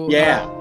Ooh. Yeah.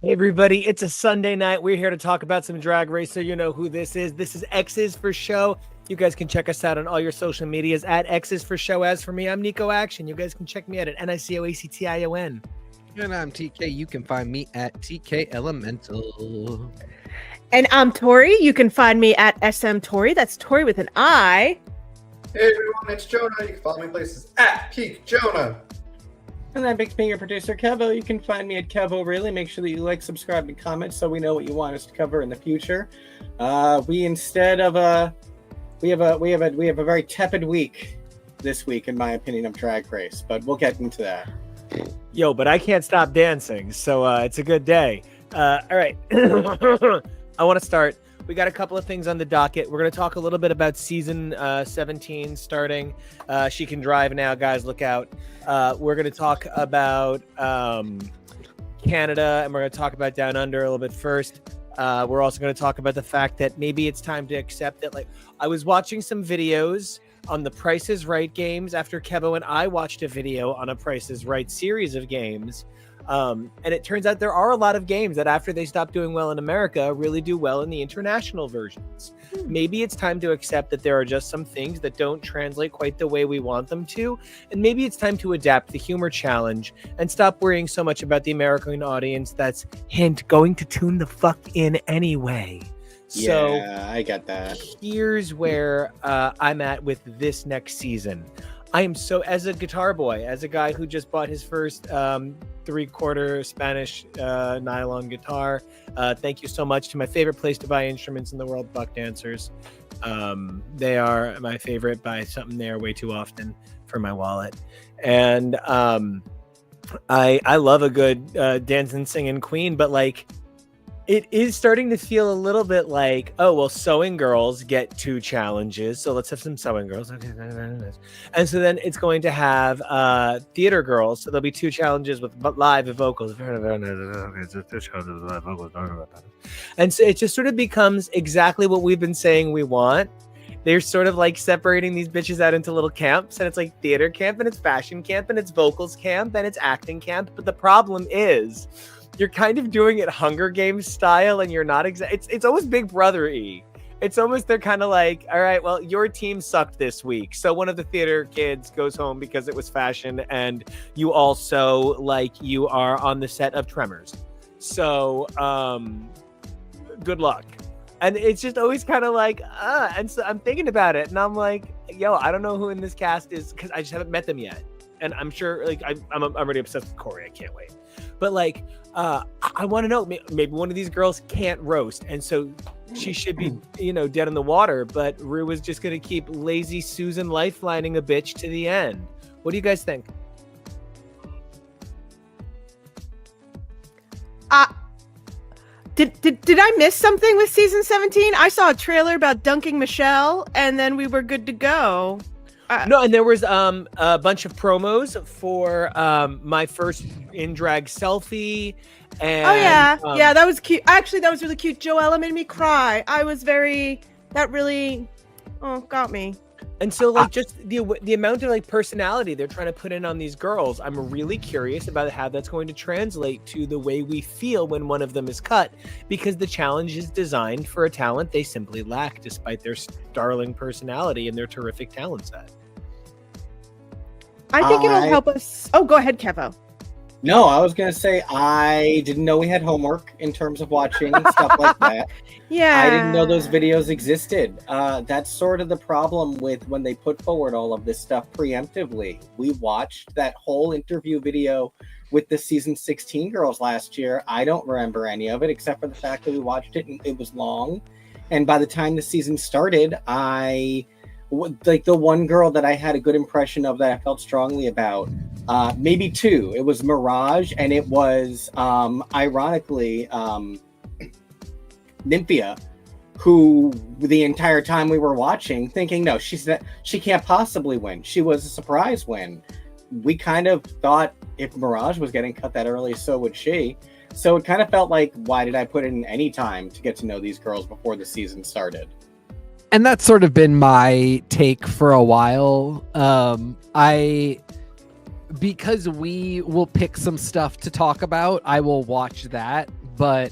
Hey everybody, it's a Sunday night. We're here to talk about some Drag Race, so you know who this is. This is X's for Show. You guys can check us out on all your social medias at X's for Show. As for me, I'm Nico Action. You guys can check me out at NICO And I'm TK. You can find me at TK Elemental. And I'm Tori. You can find me at SM Tori. That's Tori with an I. Hey everyone, it's Jonah. You can follow me places at Peak Jonah. And that makes me your producer, KEVO. You can find me at KEVO. Really, make sure that you like, subscribe, and comment so we know what you want us to cover in the future. We have a very tepid week this week, in my opinion, of Drag Race, but we'll get into that. Yo, but I can't stop dancing, so it's a good day. All right, I want to start. We got a couple of things on the docket. We're going to talk a little bit about season 17 starting. She can drive now, guys. Look out. We're going to talk about Canada, and we're going to talk about Down Under a little bit first. We're also going to talk about the fact that maybe it's time to accept that. Like, I was watching some videos on the Price is Right games after KEVO and I watched a video on a Price is Right series of games. And it turns out there are a lot of games that after they stop doing well in America really do well in the international versions. Maybe it's time to accept that there are just some things that don't translate quite the way we want them to. And maybe it's time to adapt the humor challenge and stop worrying so much about the American audience that's, hint, going to tune the fuck in anyway. So Yeah, I got that. here's where I'm at with this next season. I am so, as a guitar boy, as a guy who just bought his first 3/4 Spanish nylon guitar. Thank you so much to my favorite place to buy instruments in the world, Buck Dancers. They are my favorite. Buy something there way too often for my wallet. And I love a good dancing, singing queen, but like, it is starting to feel a little bit like, oh, well, sewing girls get 2 challenges, so let's have some sewing girls. Okay, and so then it's going to have theater girls, so there'll be 2 challenges with live vocals. And so it just sort of becomes exactly what we've been saying we want. They're sort of like separating these bitches out into little camps, and it's like theater camp, and it's fashion camp, and it's vocals camp, and it's acting camp. But the problem is, you're kind of doing it Hunger Games style, and you're not it's almost Big Brother-y. It's almost, they're kind of like, all right, well, your team sucked this week, so one of the theater kids goes home because it was fashion, and you also, like, you are on the set of Tremors. So, good luck. And it's just always kind of like, and so I'm thinking about it, and I'm like, yo, I don't know who in this cast is, because I just haven't met them yet. And I'm sure, like, I'm already obsessed with Corey. I can't wait. But like, I want to know, maybe one of these girls can't roast, and so she should be, dead in the water. But Rue is just going to keep lazy Susan lifelining a bitch to the end. What do you guys think? Did I miss something with season 17? I saw a trailer about dunking Michelle, and then we were good to go. No, and there was a bunch of promos for my first in drag selfie. And, yeah, that was cute. Actually, that was really cute. Joella made me cry. That really got me. And so, like, just the amount of like personality they're trying to put in on these girls, I'm really curious about how that's going to translate to the way we feel when one of them is cut, because the challenge is designed for a talent they simply lack, despite their startling personality and their terrific talent set. I think it'll help us. Oh, go ahead, Kevo. No, I was gonna say I didn't know we had homework in terms of watching stuff like that. Yeah. I didn't know those videos existed. That's sort of the problem with when they put forward all of this stuff preemptively. We watched that whole interview video with the season 16 girls last year. I don't remember any of it except for the fact that we watched it and it was long. And by the time the season started, like the one girl that I had a good impression of that I felt strongly about, maybe two. It was Mirage, and it was ironically Nymphia, who the entire time we were watching, thinking, no, she can't possibly win. She was a surprise win. We kind of thought if Mirage was getting cut that early, so would she. So it kind of felt like, why did I put in any time to get to know these girls before the season started? And that's sort of been my take for a while. Because we will pick some stuff to talk about, I will watch that. But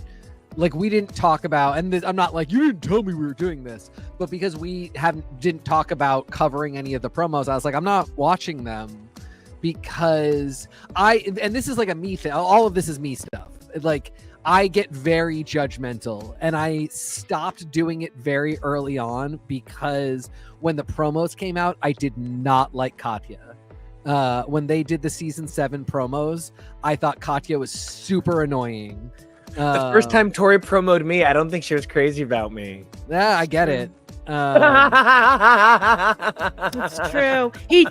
like, we didn't talk about, and I'm not like, you didn't tell me we were doing this, but because we didn't talk about covering any of the promos, I was like, I'm not watching them because and this is like a me thing. All of this is me stuff. Like, I get very judgmental, and I stopped doing it very early on because when the promos came out, I did not like Katya. When they did the season 7 promos, I thought Katya was super annoying. The first time Tori promoted me, I don't think she was crazy about me. Yeah, I get it. It's true. He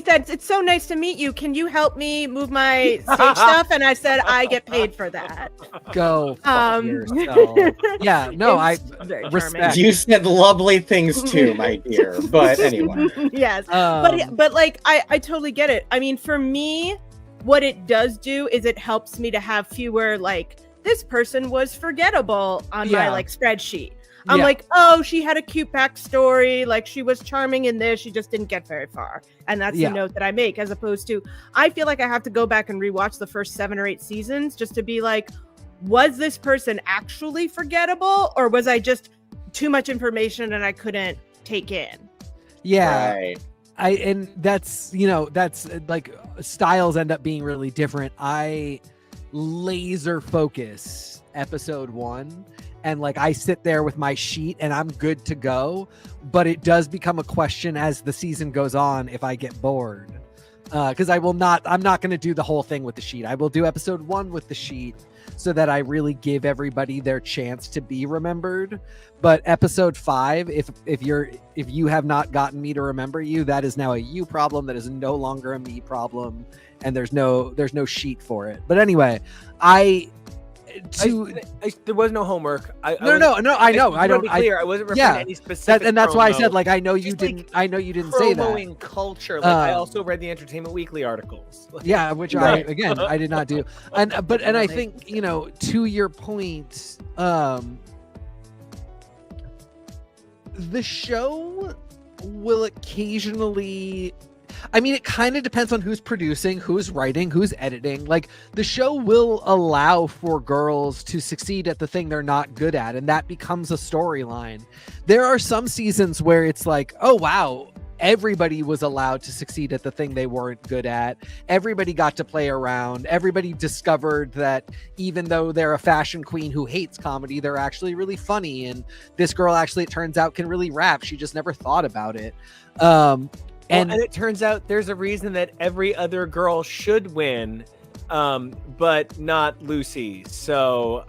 said, "It's so nice to meet you. Can you help me move my stage stuff?" And I said, "I get paid for that." Go fuck yourself. Yeah, no, I very respect. You said lovely things too, my dear. But anyway. Yes, but like I totally get it. I mean, for me, what it does do is it helps me to have fewer like, this person was forgettable on my like spreadsheet. I'm like, oh, she had a cute backstory. Like, she was charming in this. She just didn't get very far. And that's the note that I make, as opposed to, I feel like I have to go back and rewatch the first 7 or 8 seasons just to be like, was this person actually forgettable? Or was I just too much information and I couldn't take in? Yeah. Right. And that's, that's like, styles end up being really different. I laser focus episode 1. And like, I sit there with my sheet and I'm good to go, but it does become a question as the season goes on if I get bored. Because I'm not going to do the whole thing with the sheet. I will do episode 1 with the sheet so that I really give everybody their chance to be remembered. But episode 5, if you have not gotten me to remember you, that is now a you problem. That is no longer a me problem, and there's no sheet for it. But anyway, there was no homework. I know. I don't. Clear. I wasn't referring to any specific. And that's promo. why I said, like, I know you Just, didn't. like, I know you didn't say that. Promoing culture. Like, I also read the Entertainment Weekly articles. Yeah, which I did not do. And I think, to your point, the show will occasionally. I mean, it kind of depends on who's producing, who's writing, who's editing. Like, the show will allow for girls to succeed at the thing they're not good at, and that becomes a storyline. There are some seasons where it's like, oh, wow, everybody was allowed to succeed at the thing they weren't good at. Everybody got to play around. Everybody discovered that even though they're a fashion queen who hates comedy, they're actually really funny. And this girl actually, it turns out, can really rap. She just never thought about it. And it turns out there's a reason that every other girl should win, but not Lucy. So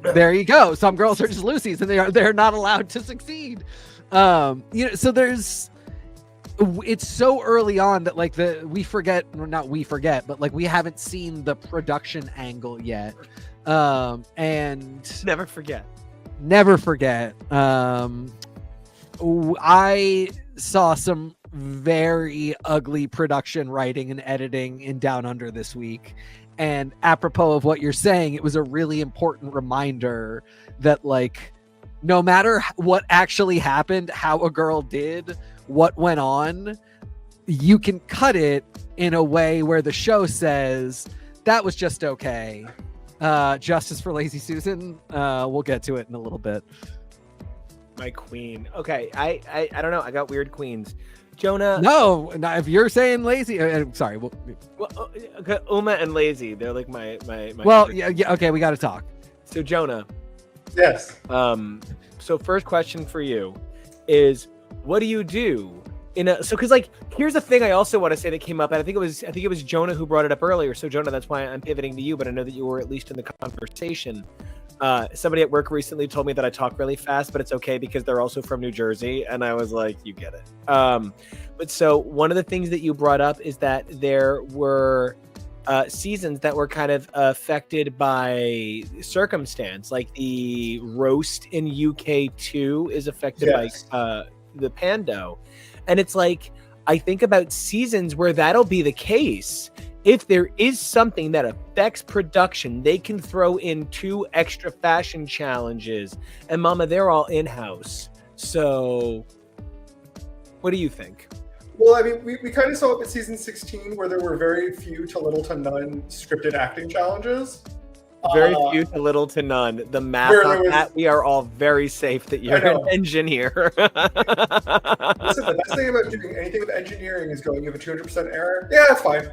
there you go. Some girls are just Lucy's, and they're not allowed to succeed. So it's so early on that like we haven't seen the production angle yet. And never forget. I saw some very ugly production writing and editing in Down Under this week, and apropos of what you're saying, it was a really important reminder that, like, no matter what actually happened, how a girl did, what went on, you can cut it in a way where the show says that was just okay. Justice for Lazy Susan. We'll get to it in a little bit. My queen. Okay, I don't know. I got weird queens. Jonah. No, if you're saying lazy, sorry. Well, Uma and Lazy, they're like my Well, yeah, okay, we got to talk. So Jonah. Yes. So first question for you is, what do you do because like here's the thing I also want to say that came up, and I think it was Jonah who brought it up earlier. So Jonah, that's why I'm pivoting to you, but I know that you were at least in the conversation. Somebody at work recently told me that I talk really fast, but it's okay because they're also from New Jersey, and I was like, you get it. But so one of the things that you brought up is that there were seasons that were kind of affected by circumstance, like the roast in UK2 is affected by the Pando. And it's like, I think about seasons where that'll be the case. If there is something that affects production, they can throw in 2 extra fashion challenges. And mama, they're all in-house. So what do you think? Well, I mean, we kind of saw it with season 16 where there were very few to little to none scripted acting challenges. Very few to little to none. The math on that, we are all very safe that you're an engineer. Listen, the best thing about doing anything with engineering is going, you have a 200% error. Yeah, it's fine.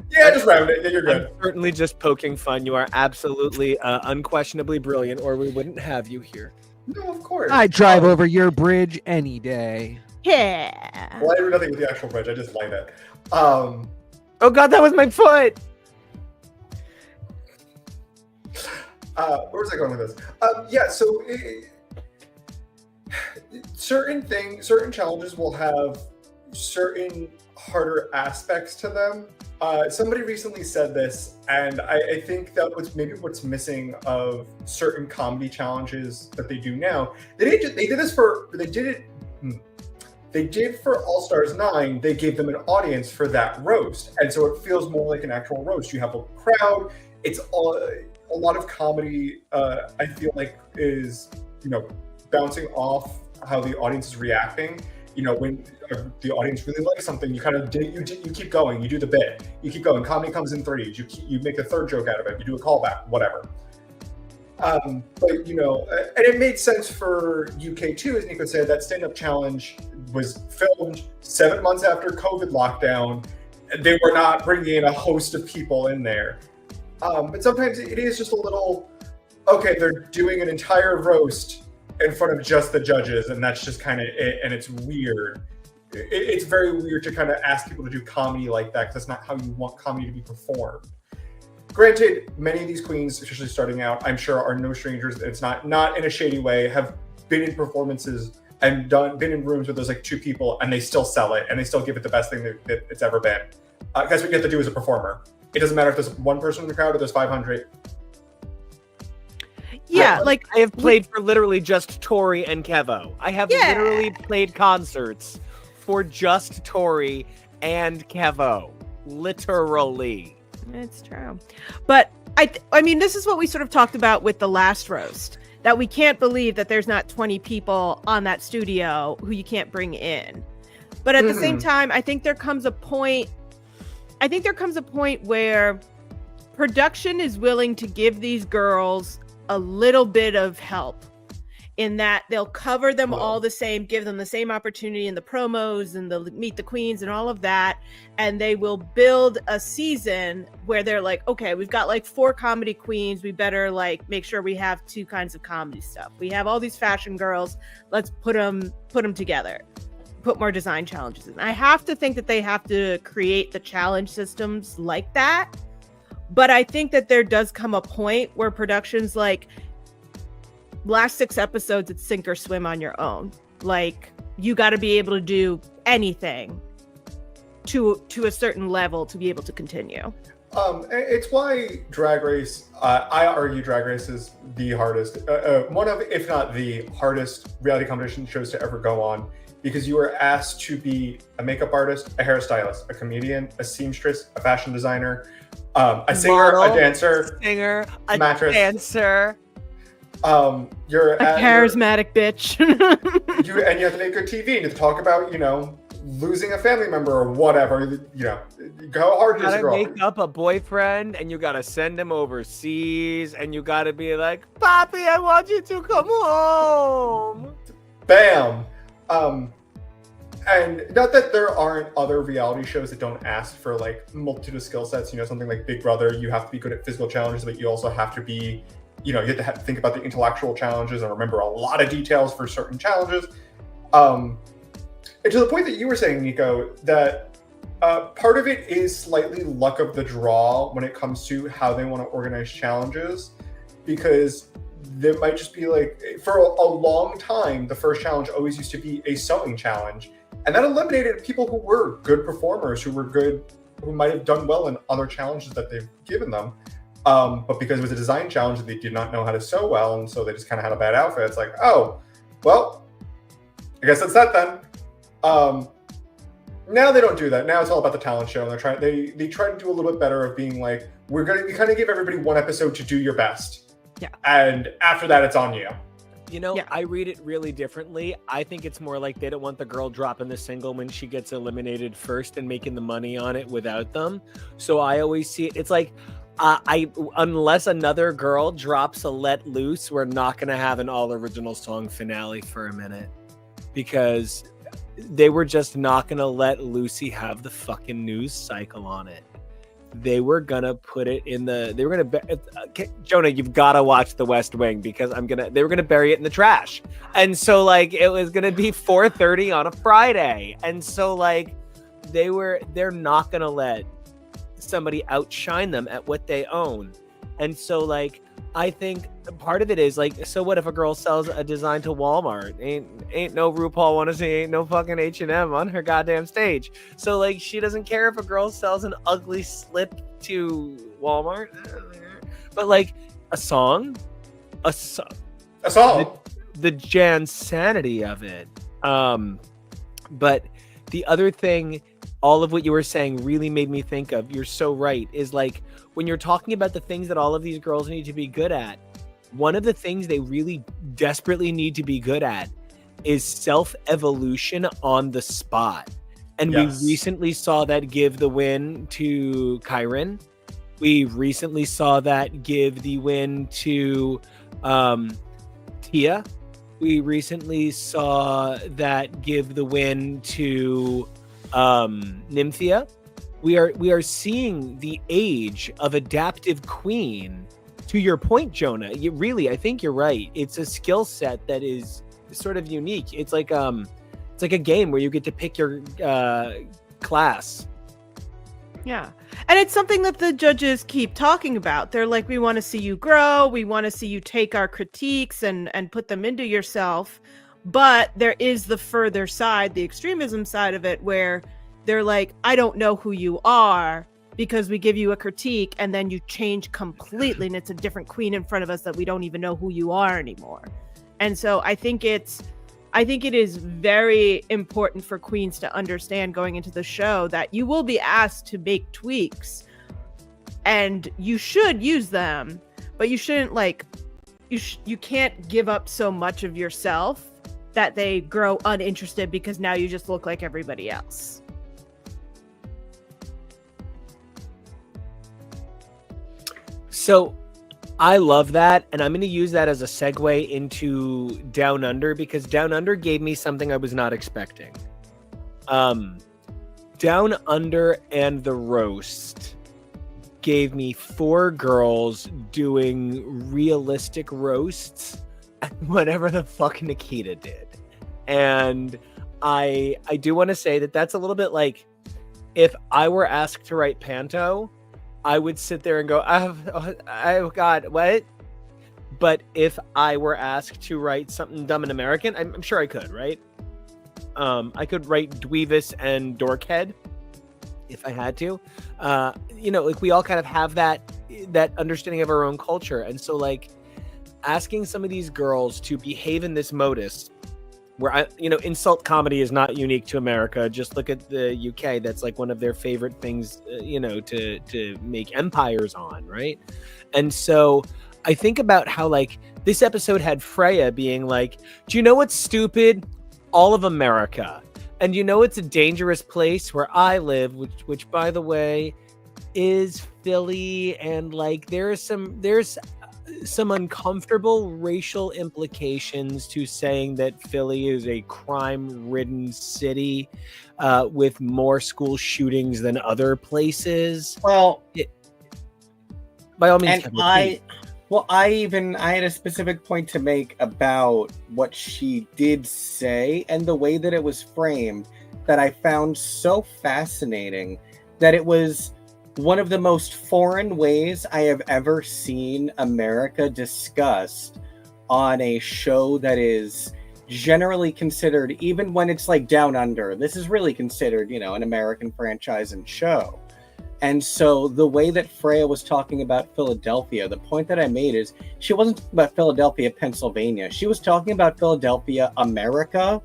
Yeah, just round it. Yeah, you're good. I'm certainly just poking fun. You are absolutely, unquestionably brilliant, or we wouldn't have you here. No, of course. I'd drive over your bridge any day. Yeah. Well, I do nothing with the actual bridge. I just light it. Oh God, that was my foot. Where was I going with this? So certain challenges will have certain harder aspects to them. Somebody recently said this, and I think that was maybe what's missing of certain comedy challenges that they do now. They did for All Stars 9, they gave them an audience for that roast. And so it feels more like an actual roast. You have a crowd. It's a lot of comedy, I feel like, is, bouncing off how the audience is reacting. When the audience really likes something, you kind of you keep going. You do the bit. You keep going. Comedy comes in threes. You make a third joke out of it. You do a callback, whatever. But and it made sense for UK2, as Nico said. That stand-up challenge was filmed 7 months after COVID lockdown. They were not bringing in a host of people in there. But sometimes it is just a little, okay, they're doing an entire roast in front of just the judges, and that's just kind of it, and it's weird. It's very weird to kind of ask people to do comedy like that, because that's not how you want comedy to be performed. Granted, many of these queens, especially starting out, I'm sure are no strangers. It's not in a shady way, have been in performances and been in rooms where there's like 2 people, and they still sell it, and they still give it the best thing that it's ever been. That's what you have to do as a performer. It doesn't matter if there's 1 person in the crowd or there's 500. Yeah, I have played for literally just Tori and KEVO. I have literally played concerts for just Tori and KEVO. Literally. It's true. But I mean, this is what we sort of talked about with the last roast, that we can't believe that there's not 20 people on that studio who you can't bring in. But at the same time, I think there comes a point where production is willing to give these girls a little bit of help, in that they'll cover them all the same, give them the same opportunity in the promos and the meet the queens and all of that. And they will build a season where they're like, okay, we've got like 4 comedy queens. We better like make sure we have 2 kinds of comedy stuff. We have all these fashion girls. Let's put them together. Put more design challenges in. I have to think that they have to create the challenge systems like that. But I think that there does come a point where production's like, last 6 episodes, it's sink or swim on your own. Like, you got to be able to do anything to a certain level to be able to continue. It's why Drag Race, I argue Drag Race is the hardest, one of, if not the hardest reality competition shows to ever go on, because you are asked to be a makeup artist, a hairstylist, a comedian, a seamstress, a fashion designer, a singer, a dancer, a dancer. You're a charismatic bitch. you have to make good TV and you have to talk about, losing a family member or whatever. How hard is it? You gotta make up a boyfriend and you gotta send him overseas and you gotta be like, Papi, I want you to come home. Bam. And not that there aren't other reality shows that don't ask for like multitude of skill sets. You know, something like Big Brother, you have to be good at physical challenges, but you also have to be, you know, you have to think about the intellectual challenges and remember a lot of details for certain challenges. And to the point that you were saying, Nico, that part of it is slightly luck of the draw when it comes to how they want to organize challenges, because there might just be like, for a long time, the first challenge always used to be a sewing challenge. And that eliminated people who were good performers, who might have done well in other challenges that they've given them. But because it was a design challenge, they did not know how to sew well. And so they just kind of had a bad outfit. It's like, oh, well, I guess that's that then. Now they don't do that. Now it's all about the talent show. And they try to do a little bit better of being like, we kind of give everybody one episode to do your best. Yeah. And after that, it's on you. You know, I read it really differently. I think it's more like they don't want the girl dropping the single when she gets eliminated first and making the money on it without them. So I always see it. It's like, unless another girl drops a Let Loose, we're not going to have an all original song finale for a minute, because they were just not going to let Lucy have the fucking news cycle on it. They were gonna put it in Jonah, you've got to watch The West Wing, because they were gonna bury it in the trash. And so like, it was gonna be 4:30 on a Friday. And so like, they're not gonna let somebody outshine them at what they own. And so like, I think part of it is like, so what if a girl sells a design to Walmart? Ain't no RuPaul wanna see, ain't no fucking H&M on her goddamn stage. So like, she doesn't care if a girl sells an ugly slip to Walmart. But like, a song, the Jan-sanity of it. But the other thing, all of what you were saying really made me think of, you're so right, is like, when you're talking about the things that all of these girls need to be good at, one of the things they really desperately need to be good at is self-evolution on the spot. And yes, we recently saw that give the win to Kyron. We recently saw that give the win to Tia. We recently saw that give the win to Nymphia. We are seeing the age of adaptive queen. To your point, Jonah, I think you're right. It's a skill set that is sort of unique. It's like a game where you get to pick your class. Yeah. And it's something that the judges keep talking about. They're like, we want to see you grow. We want to see you take our critiques and put them into yourself. But there is the further side, the extremism side of it, where they're like, I don't know who you are, because we give you a critique and then you change completely and it's a different queen in front of us that we don't even know who you are anymore. And so I think it is very important for queens to understand going into the show that you will be asked to make tweaks and you should use them, but you shouldn't you can't give up so much of yourself that they grow uninterested because now you just look like everybody else. So I love that, and I'm going to use that as a segue into Down Under, because Down Under gave me something I was not expecting. Down Under and the roast gave me 4 girls doing realistic roasts at whatever the fuck Nikita did. And I do want to say that that's a little bit like, if I were asked to write Panto, I would sit there and go, oh God, what? But if I were asked to write something dumb and American, I'm sure I could, right? I could write Dweevis and Dorkhead if I had to. Like, we all kind of have that understanding of our own culture. And so like, asking some of these girls to behave in this modus where insult comedy is not unique to America. Just look at the UK. That's like one of their favorite things, to make empires on, right? And so I think about how like this episode had Freya being like, do you know what's stupid? All of America. And it's a dangerous place where I live, which by the way is Philly. And like, there's some uncomfortable racial implications to saying that Philly is a crime-ridden city with more school shootings than other places. Well, by all means, and I had a specific point to make about what she did say and the way that it was framed that I found so fascinating, that it was one of the most foreign ways I have ever seen America discussed on a show that is generally considered, even when it's like Down Under, this is really considered, you know, an American franchise and show. And so the way that Freya was talking about Philadelphia, the point that I made is she wasn't talking about Philadelphia, Pennsylvania. She was talking about Philadelphia, America.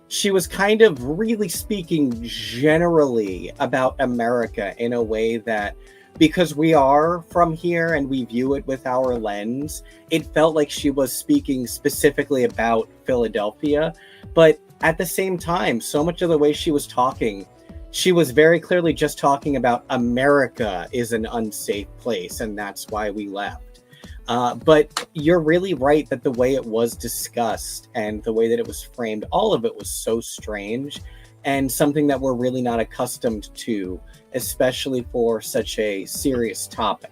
She was kind of really speaking generally about America in a way that, because we are from here and we view it with our lens, it felt like she was speaking specifically about Philadelphia. But at the same time, so much of the way she was talking, she was very clearly just talking about America is an unsafe place, and that's why we left. But you're really right that the way it was discussed and the way that it was framed, all of it was so strange and something that we're really not accustomed to, especially for such a serious topic.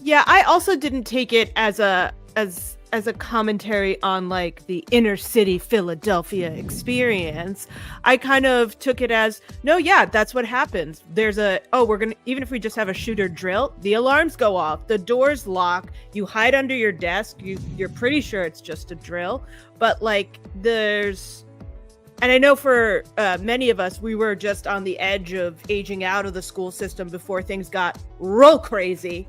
Yeah, I also didn't take it as a commentary on like the inner city Philadelphia experience. I kind of took it as, no, yeah, that's what happens. There's even if we just have a shooter drill, the alarms go off, the doors lock, you hide under your desk, you're pretty sure it's just a drill. But like and I know for many of us, we were just on the edge of aging out of the school system before things got real crazy.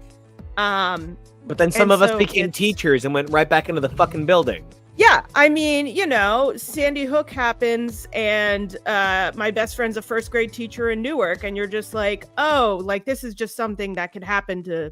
But then some of us became teachers and went right back into the fucking building. Yeah, I mean, you know, Sandy Hook happens, and my best friend's a first grade teacher in Newark, and you're just like, oh, like this is just something that could happen to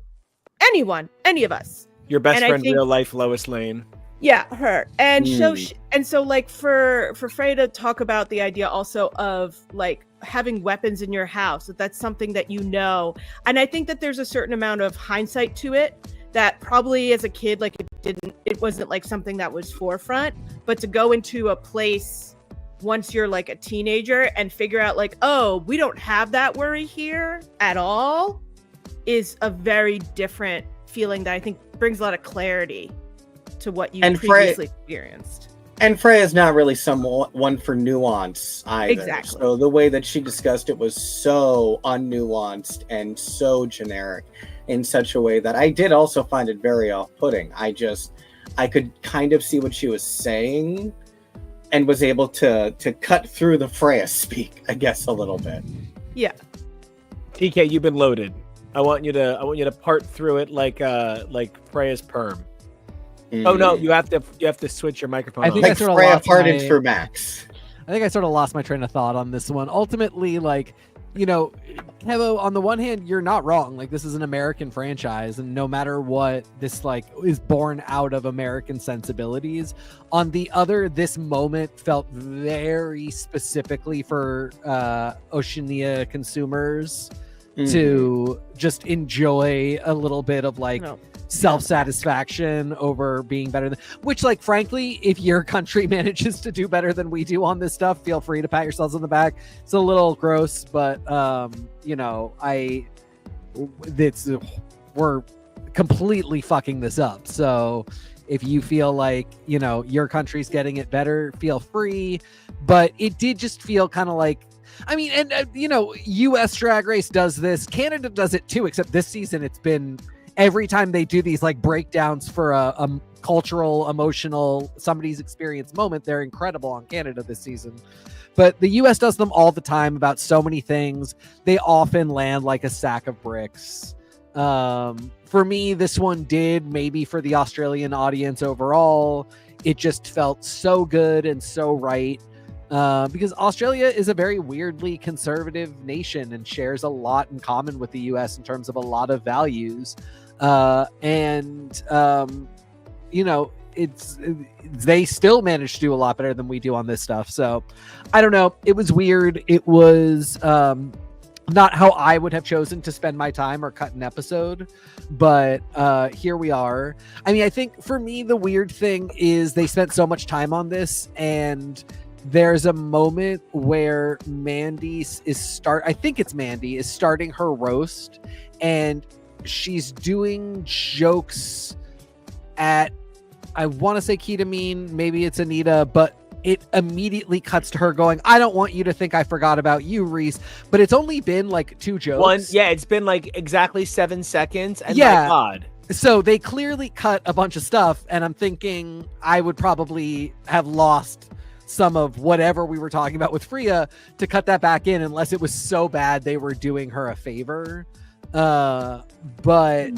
anyone, any of us. Your best friend, real life, Lois Lane. Yeah, her. And so like for Freya to talk about the idea also of like having weapons in your house, that's something that you know. And I think that there's a certain amount of hindsight to it that probably as a kid, like it wasn't like something that was forefront, but to go into a place once you're like a teenager and figure out like, oh, we don't have that worry here at all, is a very different feeling that I think brings a lot of clarity to what you previously experienced. And Freya's not really one for nuance either. Exactly. So the way that she discussed it was so unnuanced and so generic in such a way that I did also find it very off-putting. I could kind of see what she was saying and was able to cut through the Freya speak, I guess, a little bit. Yeah. TK, you've been loaded. I want you to part through it like Freya's perm. Oh no, you have to switch your microphone. I think like Freya parted through Max. I think I sort of lost my train of thought on this one. Ultimately, like, you know, KEVO, on the one hand, you're not wrong. Like, this is an American franchise, and no matter what, this like is born out of American sensibilities. On the other, this moment felt very specifically for Oceania consumers to just enjoy a little bit of like self-satisfaction over being better than, which, like, frankly, if your country manages to do better than we do on this stuff, feel free to pat yourselves on the back. It's a little gross, but you know, we're completely fucking this up. So if you feel like, you know, your country's getting it better, feel free. But it did just feel kind of like, I mean, and you know, US Drag Race does this, Canada does it too, except this season it's been every time they do these like breakdowns for a cultural, emotional, somebody's experience moment, they're incredible on Canada this season. But the US does them all the time about so many things. They often land like a sack of bricks. For me, this one did, maybe for the Australian audience overall, it just felt so good and so right. Because Australia is a very weirdly conservative nation and shares a lot in common with the US in terms of a lot of values. You know, they still managed to do a lot better than we do on this stuff. So I don't know. It was weird. It was not how I would have chosen to spend my time or cut an episode, but here we are. I mean, I think for me, the weird thing is they spent so much time on this, and there's a moment where Mandy is I think it's Mandy is starting her roast, and she's doing jokes at, I want to say Ketamine, maybe it's Anita, but it immediately cuts to her going, I don't want you to think I forgot about you, Reese. But it's only been like 2 jokes. It's been like exactly 7 seconds. And yeah. my God. So they clearly cut a bunch of stuff. And I'm thinking I would probably have lost some of whatever we were talking about with Freya to cut that back in, unless it was so bad they were doing her a favor. But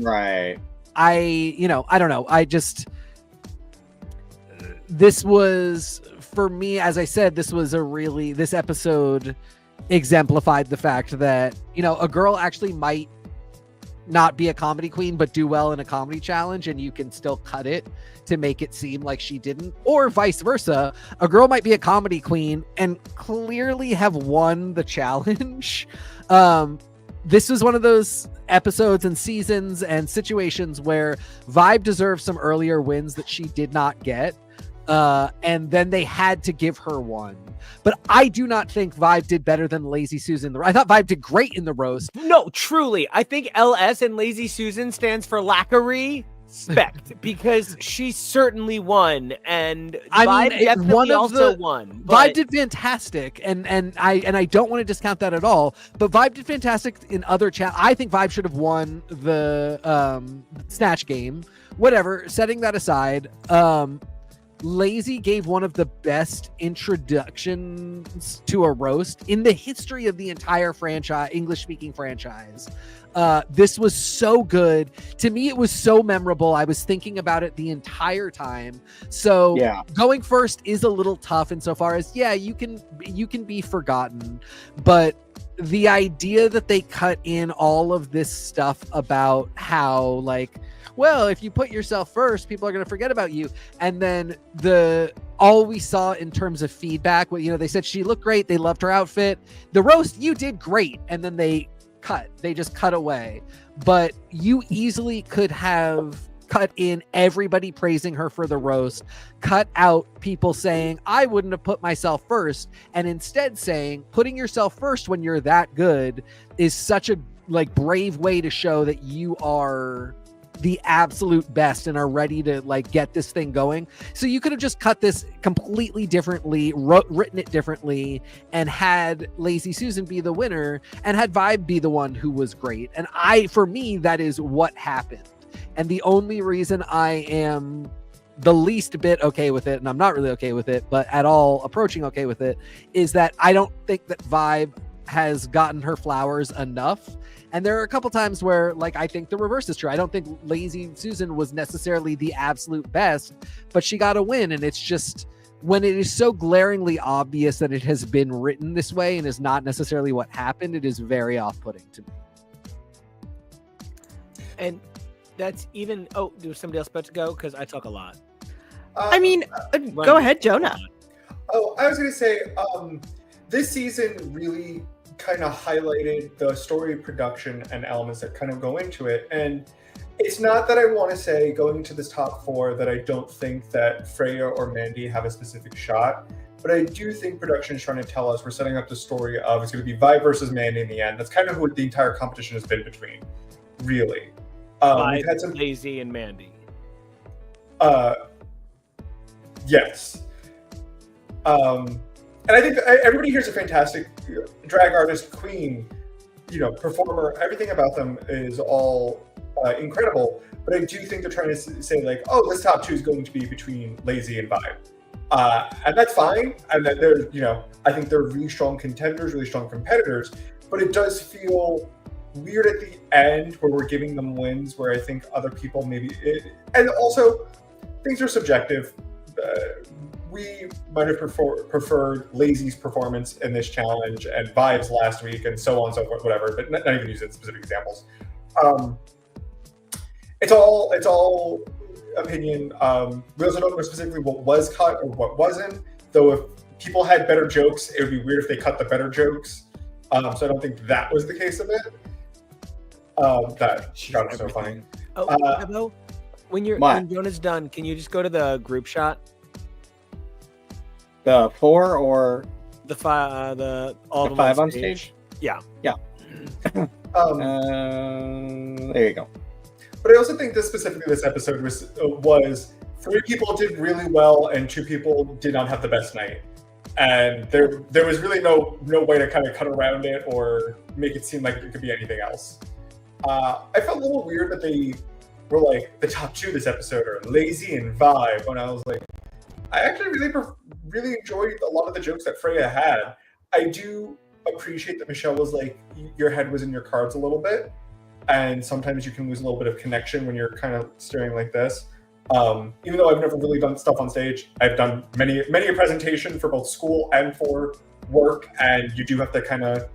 right. I don't know. This was, for me, as I said, this episode exemplified the fact that, a girl actually might not be a comedy queen, but do well in a comedy challenge, and you can still cut it to make it seem like she didn't, or vice versa. A girl might be a comedy queen and clearly have won the challenge. This was one of those episodes and seasons and situations where Vibe deserved some earlier wins that she did not get. And then they had to give her one. But I do not think Vibe did better than Lazy Susan. I thought Vibe did great in the roast. No, truly. I think LS and Lazy Susan stands for lackery respect, because she certainly won, and Vibe definitely also won. Vibe did fantastic, and I don't want to discount that at all. But Vibe did fantastic in other I think Vibe should have won the Snatch game. Whatever. Setting that aside, Lazy gave one of the best introductions to a roast in the history of the entire franchise, English-speaking franchise. This was so good. To me, it was so memorable. I was thinking about it the entire time. So going first is a little tough insofar as, you can be forgotten. But the idea that they cut in all of this stuff about how, well, if you put yourself first, people are going to forget about you. And then all we saw in terms of feedback, they said she looked great. They loved her outfit. The roast, you did great. And then they just cut away. But you easily could have cut in everybody praising her for the roast, cut out people saying, I wouldn't have put myself first. And instead saying, putting yourself first when you're that good is such a brave way to show that you are the absolute best and are ready to get this thing going. So you could have just cut this completely differently, written it differently, and had Lazy Susan be the winner and had Vibe be the one who was great. And for me, that is what happened. And the only reason I am the least bit okay with it, and I'm not really okay with it, but at all approaching okay with it, is that I don't think that Vibe has gotten her flowers enough. And there are a couple times where, I think the reverse is true. I don't think Lazy Susan was necessarily the absolute best, but she got a win. And it's just, when it is so glaringly obvious that it has been written this way and is not necessarily what happened, it is very off-putting to me. And that's even, there's somebody else about to go? Because I talk a lot. Go ahead, Jonah. I was going to say, this season really kind of highlighted the story, production, and elements that kind of go into it. And it's not that I want to say, going into this top 4, that I don't think that Freya or Mandy have a specific shot, but I do think production is trying to tell us, we're setting up the story of, it's going to be Vibe versus Mandy in the end. That's kind of who the entire competition has been between, really. Vibe, had some Lazy, and Mandy. Yes. And I think everybody here is a fantastic drag artist, queen, performer. Everything about them is all incredible. But I do think they're trying to say, this top 2 is going to be between Lazy and Vibe. And that's fine. And that they're, I think they're really strong contenders, really strong competitors. But it does feel weird at the end where we're giving them wins where I think other people and also, things are subjective. We might have preferred Lazy's performance in this challenge and Vibe's last week and so on and so forth, whatever, but not even using specific examples. It's all opinion. We also don't know specifically what was cut or what wasn't, though if people had better jokes, it would be weird if they cut the better jokes. So I don't think that was the case of it. That shot is so funny. Oh, KEVO, when Jonah's done, can you just go to the group shot? The 4 or the 5? All the 5 on stage? Yeah. There you go. But I also think specifically this episode was 3 people did really well and 2 people did not have the best night. And there was really no way to kind of cut around it or make it seem like it could be anything else. I felt a little weird that they were like, the top 2 this episode are Lazy and Vibe. And I was like, I actually really enjoyed a lot of the jokes that Freya had. I do appreciate that Michelle was like, your head was in your cards a little bit. And sometimes you can lose a little bit of connection when you're kind of staring like this. Even though I've never really done stuff on stage, I've done many a presentation for both school and for work, and you do have to kind of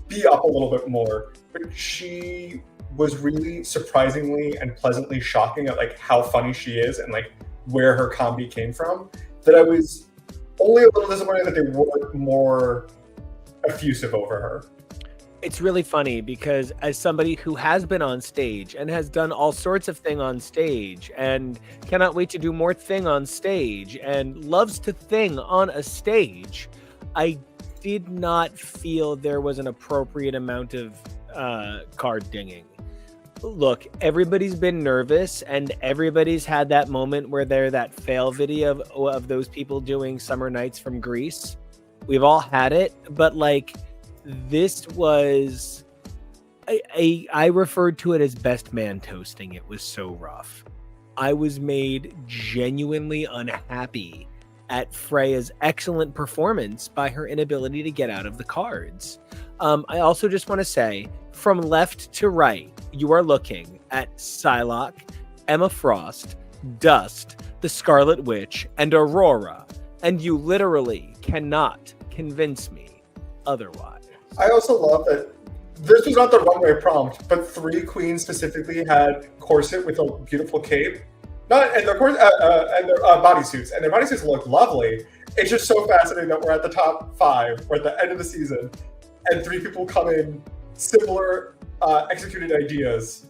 be up a little bit more. But she was really surprisingly and pleasantly shocking at like how funny she is and like where her comedy came from, that I was only a little disappointed that they weren't more effusive over her. It's really funny because as somebody who has been on stage and has done all sorts of thing on stage and cannot wait to do more thing on stage and loves to thing on a stage, I did not feel there was an appropriate amount of card dinging. Look, everybody's been nervous and everybody's had that moment where they're that fail video of those people doing Summer Nights from Greece. We've all had it, but like, this was, I referred to it as best man toasting. It was so rough. I was made genuinely unhappy at Freya's excellent performance by her inability to get out of the cards. I also just want to say, from left to right, you are looking at Psylocke, Emma Frost, Dust, the Scarlet Witch, and Aurora, and you literally cannot convince me otherwise. I also love that this was not the runway prompt, but 3 queens specifically had corset with a beautiful cape, and their bodysuits, and their bodysuits look lovely. It's just so fascinating that we're at the top 5, we're at the end of the season, and 3 people come in similar executed ideas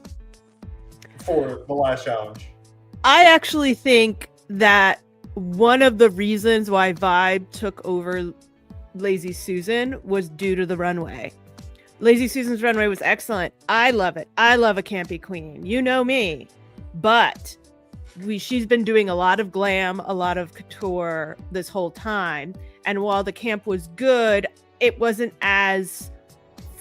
for the last challenge. I actually think that one of the reasons why Vibe took over Lazy Susan was due to the runway. Lazy Susan's runway was excellent. I love it. I love a campy queen. You know me. But she's been doing a lot of glam, a lot of couture this whole time. And while the camp was good, it wasn't as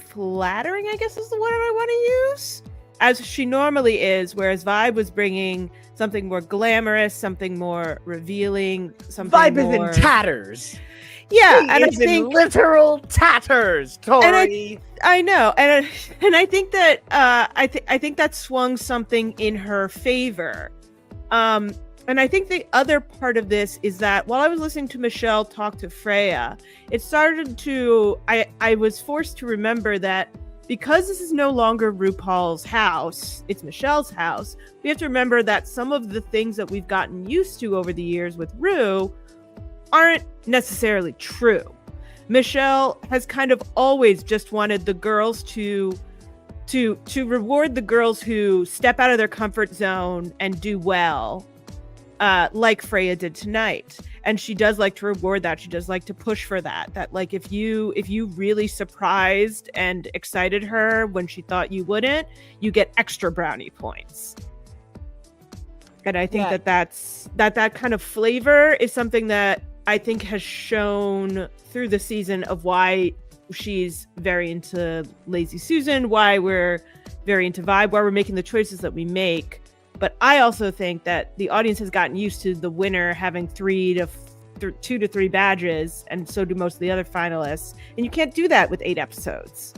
flattering, I guess is the word I want to use, as she normally is. Whereas Vibe was bringing something more glamorous, something more revealing, something Vibe more... is in tatters. Yeah, she and is I think in literal tatters, Tori. I know, and I think that I think that swung something in her favor. And I think the other part of this is that while I was listening to Michelle talk to Freya, it started to I was forced to remember that because this is no longer RuPaul's house, it's Michelle's house. We have to remember that some of the things that we've gotten used to over the years with Ru aren't necessarily true. Michelle has kind of always just wanted the girls to reward the girls who step out of their comfort zone and do well, like Freya did tonight. And she does like to reward that. She does like to push for that. That like if you really surprised and excited her when she thought you wouldn't, you get extra brownie points. And I think that kind of flavor is something that I think has shown through the season of why she's very into Lazy Susan, why we're very into Vibe, why we're making the choices that we make. But I also think that the audience has gotten used to the winner having 2 to 3 badges, and so do most of the other finalists. And you can't do that with 8 episodes.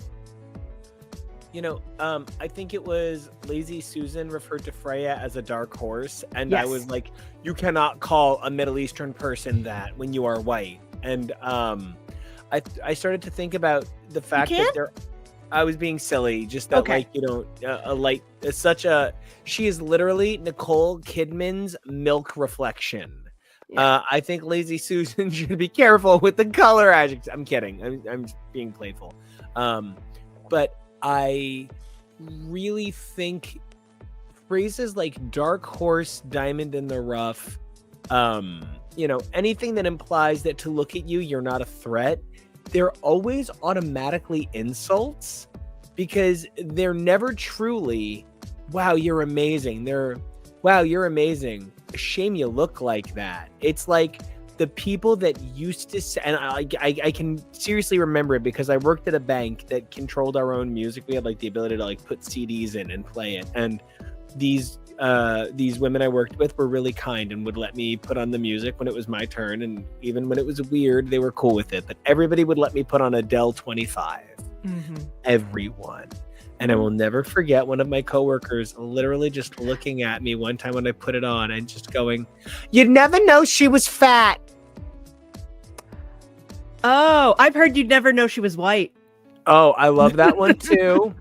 You know, I think it was Lazy Susan referred to Freya as a dark horse, and Yes. I was like, you cannot call a Middle Eastern person that when you are white. And I started to think about the fact that I was being silly, just that like, you know, she is literally Nicole Kidman's milk reflection. I think Lazy Susan should be careful with the color adjectives. I'm kidding. I'm being playful. But I really think phrases like dark horse, diamond in the rough, anything that implies that to look at you, you're not a threat, they're always automatically insults because they're never truly, wow, you're amazing. Wow, you're amazing. A shame you look like that. It's like the people that used to say, and I can seriously remember it because I worked at a bank that controlled our own music. We had like the ability to like put CDs in and play it. And these women I worked with were really kind and would let me put on the music when it was my turn. And even when it was weird, they were cool with it. But everybody would let me put on Adele 25. Mm-hmm. Everyone. And I will never forget one of my coworkers literally just looking at me one time when I put it on and just going, "You'd never know she was fat." Oh, I've heard you'd never know she was white. Oh, I love that one too.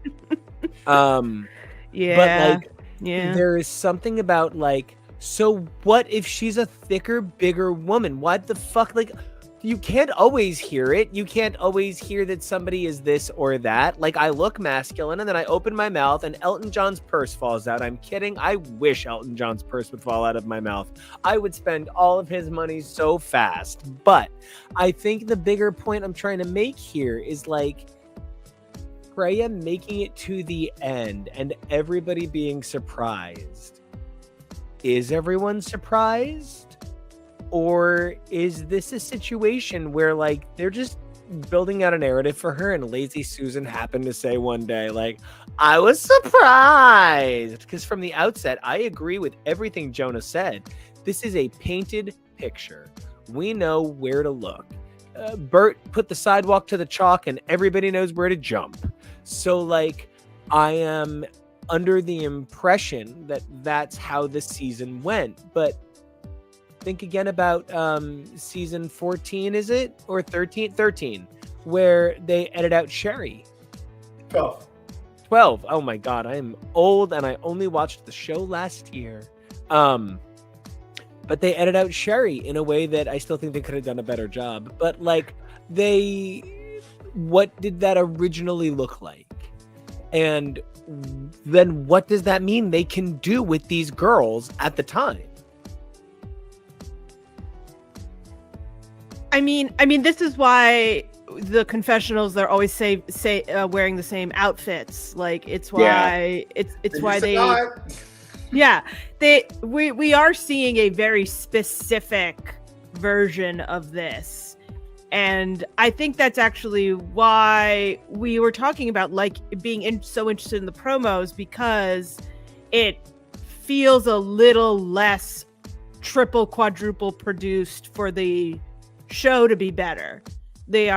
Yeah. But like, yeah, there is something about like, so what if she's a thicker, bigger woman? What the fuck? Like, you can't always hear it. You can't always hear that somebody is this or that. Like, I look masculine and then I open my mouth and Elton John's purse falls out. I'm kidding. I wish Elton John's purse would fall out of my mouth. I would spend all of his money so fast. But I think the bigger point I'm trying to make here is like, Freya making it to the end and everybody being surprised. Is everyone surprised? Or is this a situation where like they're just building out a narrative for her and Lazy Susan happened to say one day like, I was surprised? Because from the outset, I agree with everything Jonah said. This is a painted picture. We know where to look. Bert put the sidewalk to the chalk and everybody knows where to jump. So like, I am under the impression that that's how the season went. But think again about season 14, is it? Or 13? 13, where they edit out Sherry. 12. Oh my God, I am old and I only watched the show last year. But they edit out Sherry in a way that I still think they could have done a better job. But like, what did that originally look like? And then what does that mean they can do with these girls at the time? I mean, this is why the confessionals they're always wearing the same outfits. Like it's why it's why they we are seeing a very specific version of this. And I think that's actually why we were talking about like being so interested in the promos, because it feels a little less triple, quadruple produced for the show to be better. The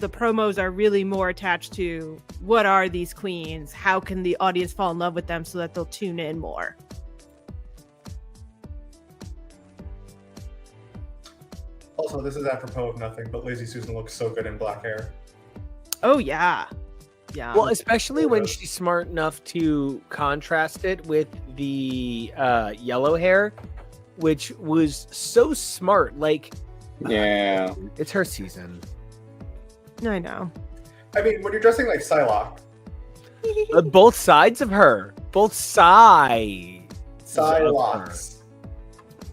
promos are really more attached to what are these queens? How can the audience fall in love with them so that they'll tune in more? Also, this is apropos of nothing, but Lazy Susan looks so good in black hair. Oh, yeah. Yeah. Well, especially when she's smart enough to contrast it with the yellow hair, which was so smart. Like, yeah, it's her season. I know. I mean, when you're dressing like Psylocke. Both sides of her. Both sides. Psylocke.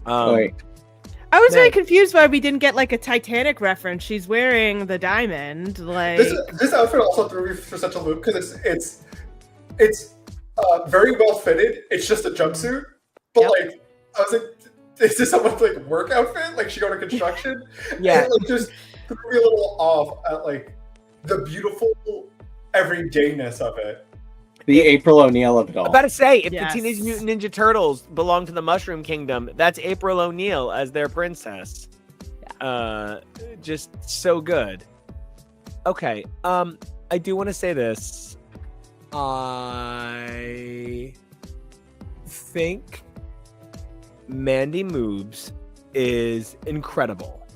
Wait. I was very confused why we didn't get like a Titanic reference. She's wearing the diamond. Like this outfit also threw me for such a loop because it's very well fitted. It's just a jumpsuit, but like I was like, is this someone's like work outfit? Like she go to construction? Yeah, and it like just threw me a little off at like the beautiful everydayness of it. The April O'Neil of it all. I'm about to say, if the Teenage Mutant Ninja Turtles belong to the Mushroom Kingdom, that's April O'Neil as their princess. Just so good. Okay, I do want to say this. I think Mandy Moves is incredible.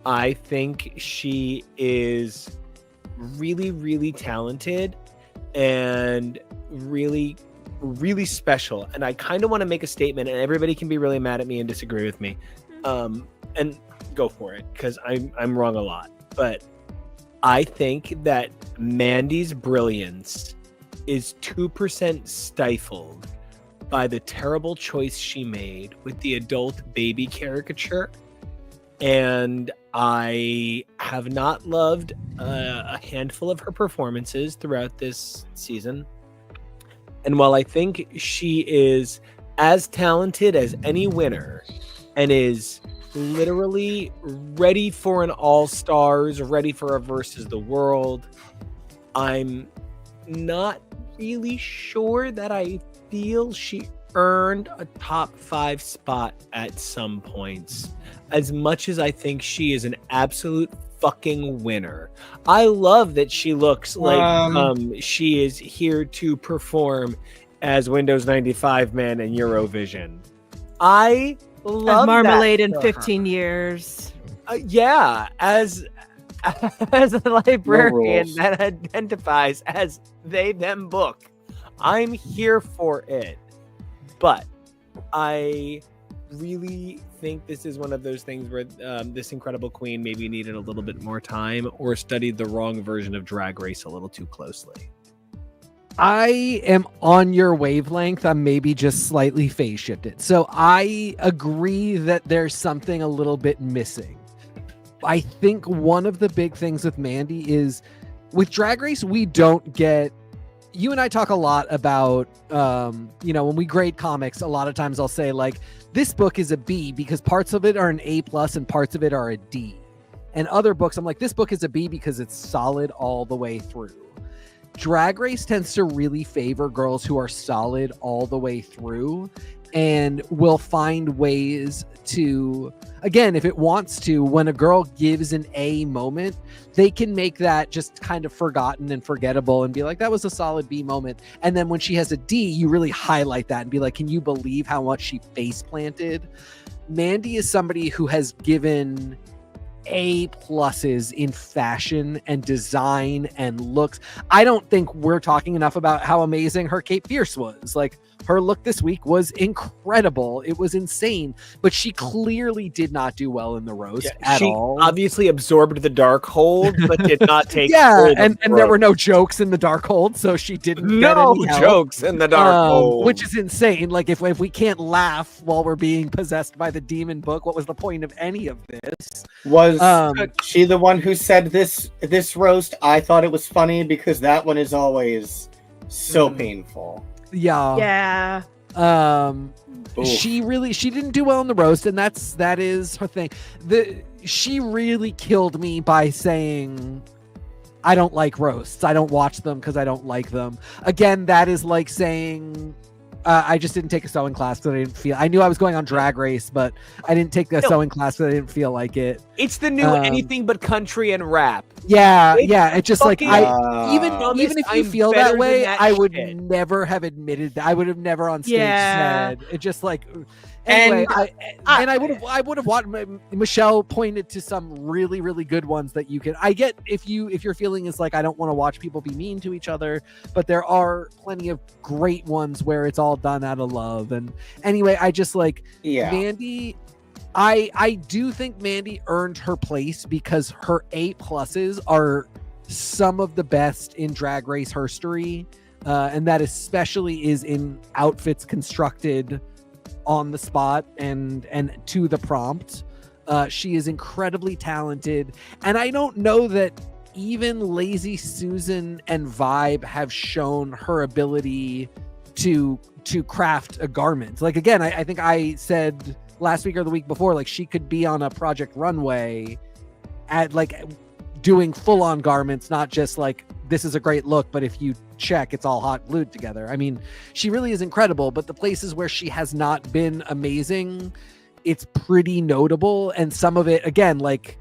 I think she is really, really talented and really, really special. And I kind of want to make a statement, and everybody can be really mad at me and disagree with me. and go for it, because I'm wrong a lot, but I think that Mandy's brilliance is 2% stifled by the terrible choice she made with the adult baby caricature. And I have not loved a handful of her performances throughout this season. And while I think she is as talented as any winner and is literally ready for an all-stars, ready for a versus the world, I'm not really sure that I feel she earned a top 5 spot at some points, as much as I think she is an absolute fucking winner. I love that she looks like she is here to perform as Windows 95 man in Eurovision. I love Marmalade that in 15 years. Yeah, as a librarian that identifies as they them book, I'm here for it. But I really think this is one of those things where this incredible queen maybe needed a little bit more time or studied the wrong version of Drag Race a little too closely. I am on your wavelength. I'm maybe just slightly phase shifted. So I agree that there's something a little bit missing. I think one of the big things with Mandy is with Drag Race, we don't get, you and I talk a lot about, when we grade comics, a lot of times I'll say like, this book is a B because parts of it are an A+ and parts of it are a D. And other books, I'm like, this book is a B because it's solid all the way through. Drag Race tends to really favor girls who are solid all the way through and will find ways to, again, if it wants to, when a girl gives an A moment, they can make that just kind of forgotten and forgettable and be like, that was a solid B moment. And then when she has a D, you really highlight that and be like, can you believe how much she face planted? Mandy is somebody who has given A+ in fashion and design and looks. I don't think we're talking enough about how amazing her Cape Fierce was. Like, her look this week was incredible. It was insane, but she clearly did not do well in the roast at all. She obviously absorbed the dark hold, but did not take and there were no jokes in the dark hold, so she didn't get any help. Jokes in the dark hold, which is insane. Like, if we can't laugh while we're being possessed by the demon book, what was the point of any of this? Was she the one who said this roast? I thought it was funny because that one is always so painful. Yeah. She didn't do well in the roast, and that is her thing. She really killed me by saying, I don't like roasts. I don't watch them because I don't like them. Again, that is like saying, I just didn't take a sewing class because I knew I was going on Drag Race, but I didn't take the sewing class because I didn't feel like it. It's the new anything but country and rap. Yeah. It's just like, even if you feel that way, I would never have admitted that. I would have never on stage said it. Just like, anyway, I would have watched. Michelle pointed to some really, really good ones that you can. I get if your feeling is like, I don't want to watch people be mean to each other, but there are plenty of great ones where it's all done out of love. And anyway, I just like Mandy. I do think Mandy earned her place because her A+ are some of the best in Drag Race history, and that especially is in outfits constructed on the spot and to the prompt. She is incredibly talented, and I don't know that even Lazy Susan and Vibe have shown her ability to craft a garment. Like, again, I think I said last week or the week before, like, she could be on a Project Runway at like doing full-on garments, not just like, this is a great look, but if you check, it's all hot glued together. I mean, she really is incredible, but the places where she has not been amazing, it's pretty notable. And some of it, again, like,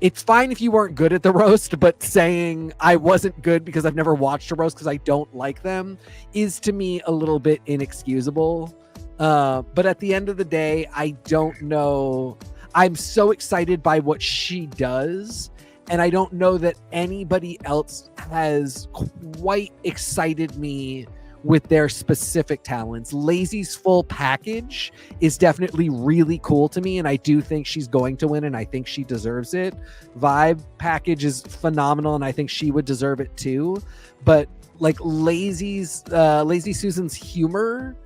it's fine if you weren't good at the roast, but saying I wasn't good because I've never watched a roast because I don't like them is to me a little bit inexcusable. But at the end of the day, I don't know. I'm so excited by what she does, and I don't know that anybody else has quite excited me with their specific talents. Lazy's full package is definitely really cool to me, and I do think she's going to win, and I think she deserves it. Vibe package is phenomenal, and I think she would deserve it too. But like Lazy Susan's humor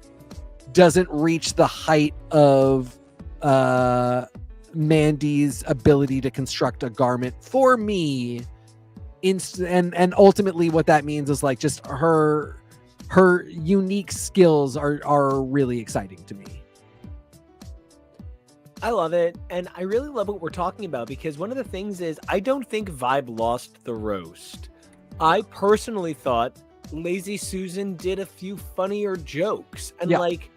doesn't reach the height of Mandy's ability to construct a garment for me. And ultimately what that means is like just her unique skills are really exciting to me. I love it, and I really love what we're talking about, because one of the things is I don't think Vibe lost the roast. I personally thought Lazy Susan did a few funnier jokes, and like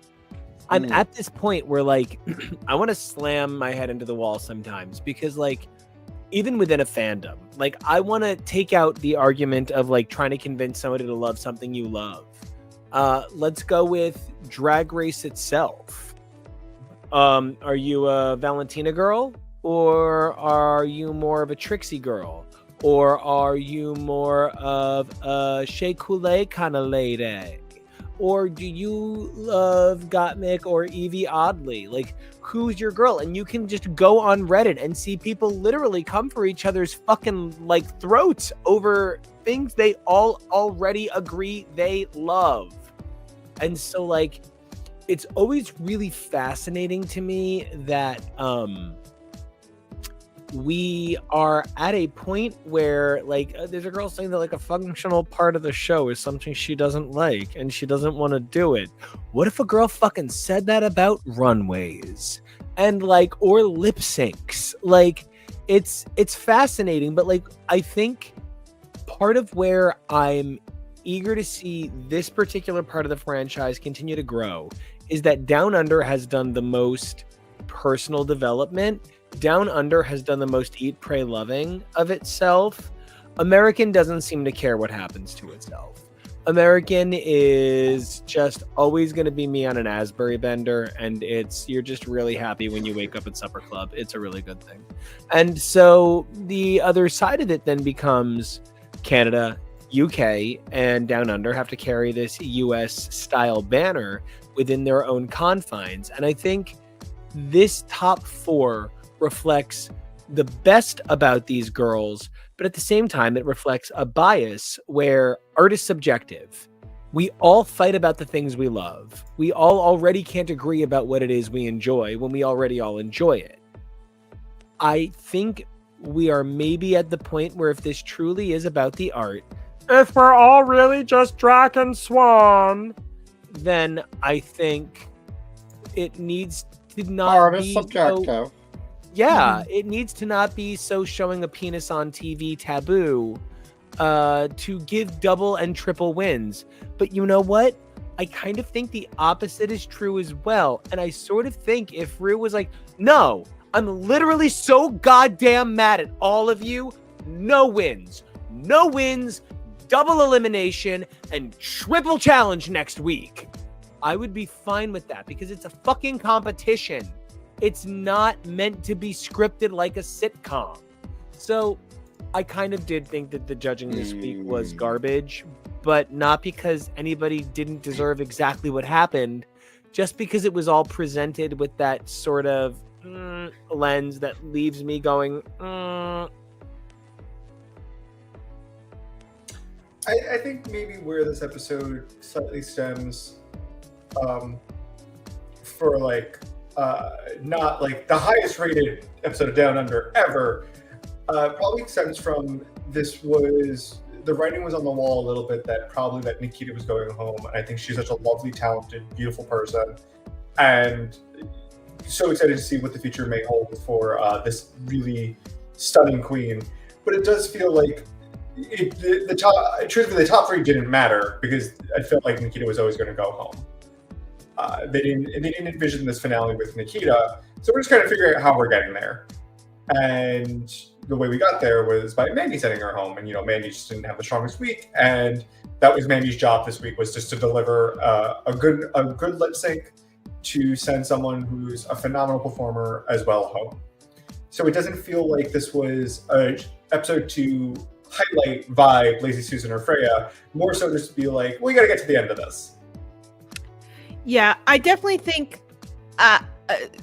I'm at this point where like I want to slam my head into the wall sometimes, because like even within a fandom, like I want to take out the argument of like trying to convince somebody to love something you love. Let's go with Drag Race itself. Are you a Valentina girl, or are you more of a Trixie girl, or are you more of a Shea Coulee kind of lady? Or do you love Gottmik or Evie Oddly? Like, who's your girl? And you can just go on Reddit and see people literally come for each other's fucking like throats over things they all already agree they love. And so like, it's always really fascinating to me that we are at a point where like there's a girl saying that like a functional part of the show is something she doesn't like and she doesn't want to do it. What if a girl fucking said that about runways and like or lip syncs? Like it's fascinating, but like I think part of where I'm eager to see this particular part of the franchise continue to grow is that Down Under has done the most personal development. Down Under has done the most eat, pray, loving of itself. American doesn't seem to care what happens to itself. American is just always going to be me on an Asbury bender, and you're just really happy when you wake up at supper club. It's a really good thing. And so the other side of it then becomes Canada, UK, and Down Under have to carry this US style banner within their own confines. And I think this top four reflects the best about these girls, but at the same time, it reflects a bias where art is subjective. We all fight about the things we love. We all already can't agree about what it is we enjoy when we already all enjoy it. I think we are maybe at the point where if this truly is about the art, if we're all really just Drac and Swan, then I think it needs to not art be is subjective. It needs to not be so showing a penis on TV taboo to give double and triple wins. But you know what? I kind of think the opposite is true as well. And I sort of think if Rue was like, no, I'm literally so goddamn mad at all of you. No wins, double elimination, and triple challenge next week. I would be fine with that because it's a fucking competition. It's not meant to be scripted like a sitcom. So I kind of did think that the judging this week was garbage, but not because anybody didn't deserve exactly what happened, just because it was all presented with that sort of lens that leaves me going, I think maybe where this episode slightly stems for like not like the highest rated episode of Down Under ever, probably stems from the writing was on the wall a little bit that Nikita was going home. And I think she's such a lovely, talented, beautiful person, and so excited to see what the future may hold for this really stunning queen. But it does feel like truthfully, the top three didn't matter because I felt like Nikita was always going to go home. They didn't envision this finale with Nikita, so we're just kind of figuring out how we're getting there. And the way we got there was by Mandy sending her home, and Mandy just didn't have the strongest week, and that was Mandy's job this week, was just to deliver a good lip sync to send someone who's a phenomenal performer as well home. So it doesn't feel like this was an episode to highlight vibe Lazy Susan or Freya, more so just to be like, we got to get to the end of this. Yeah, I definitely think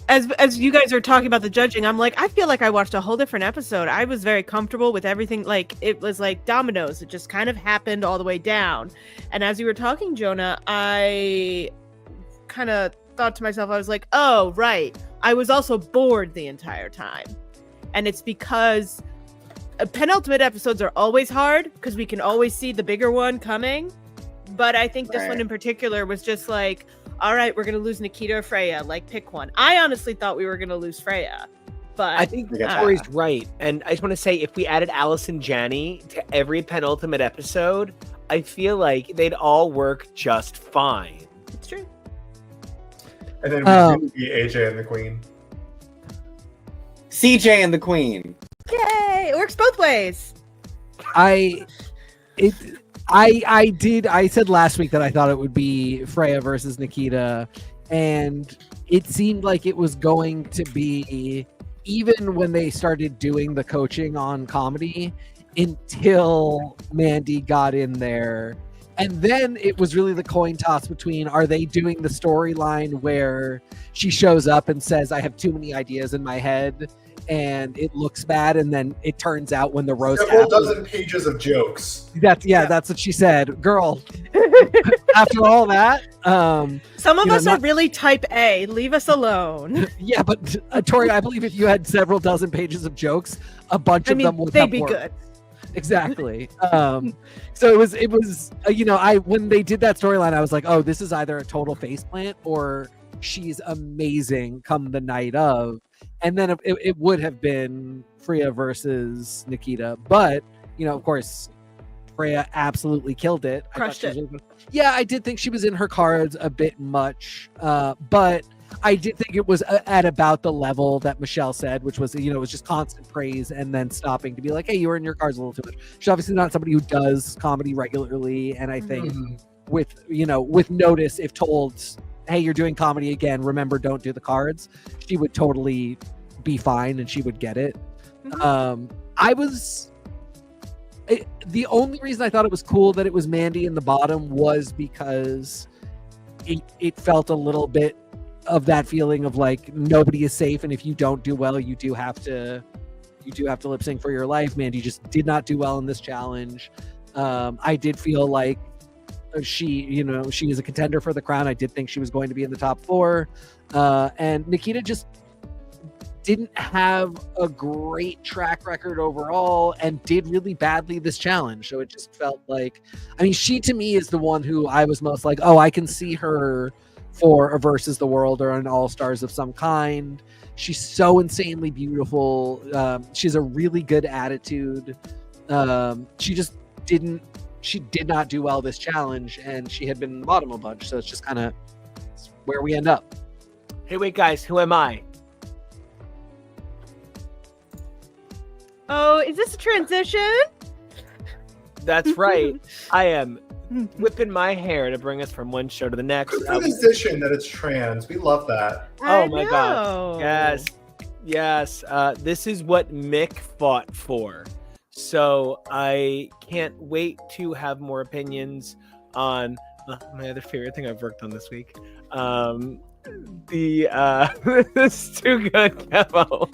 as you guys are talking about the judging, I'm like, I feel like I watched a whole different episode. I was very comfortable with everything. Like, it was like dominoes. It just kind of happened all the way down. And as you were talking, Jonah, I kind of thought to myself, I was like, oh, right. I was also bored the entire time. And it's because penultimate episodes are always hard because we can always see the bigger one coming. But I think this one in particular was just like, all right, we're going to lose Nikita or Freya. Like, pick one. I honestly thought we were going to lose Freya. But I think Tori's right. And I just want to say, if we added Alice and Janny to every penultimate episode, I feel like they'd all work just fine. It's true. And then we see AJ and the Queen. CJ and the Queen. Yay! It works both ways. I said last week that I thought it would be Freya versus Nikita, and it seemed like it was going to be, even when they started doing the coaching on comedy, until Mandy got in there. And then it was really the coin toss between, are they doing the storyline where she shows up and says, I have too many ideas in my head, and it looks bad, and then it turns out when the roast several dozen pages of jokes. That's what she said. Girl, after all that, some of us are really type A. Leave us alone. Yeah, but Tori, I believe if you had several dozen pages of jokes, a bunch of them would they'd be good. Exactly. So it was when they did that storyline, I was like, oh, this is either a total faceplant or she's amazing come the night of. And then it would have been Freya versus Nikita. But, of course, Freya absolutely killed it. Crushed it. Yeah, I did think she was in her cards a bit much. But I did think it was at about the level that Michelle said, which was, it was just constant praise and then stopping to be like, hey, you were in your cards a little too much. She's obviously not somebody who does comedy regularly. And I think with notice, if told, hey, you're doing comedy again, remember, don't do the cards, she would totally be fine and she would get it. The only reason I thought it was cool that it was Mandy in the bottom was because it felt a little bit of that feeling of like nobody is safe, and if you don't do well, you do have to lip sync for your life. Mandy just did not do well in this challenge. I did feel like she is a contender for the crown. I did think she was going to be in the top 4. And Nikita just didn't have a great track record overall and did really badly this challenge. So it just felt like, she to me is the one who I was most like, oh, I can see her for a Versus the World or an All-Stars of some kind. She's so insanely beautiful. She has a really good attitude. She did not do well this challenge, and she had been in the bottom a bunch. So it's just kind of where we end up. Hey, wait, guys, who am I? Oh, is this a transition? That's right. I am whipping my hair to bring us from one show to the next. Good transition that it's trans. We love that. Oh my God. Yes. This is what Mick fought for. So I can't wait to have more opinions on my other favorite thing I've worked on this week. This is too good, KEVO.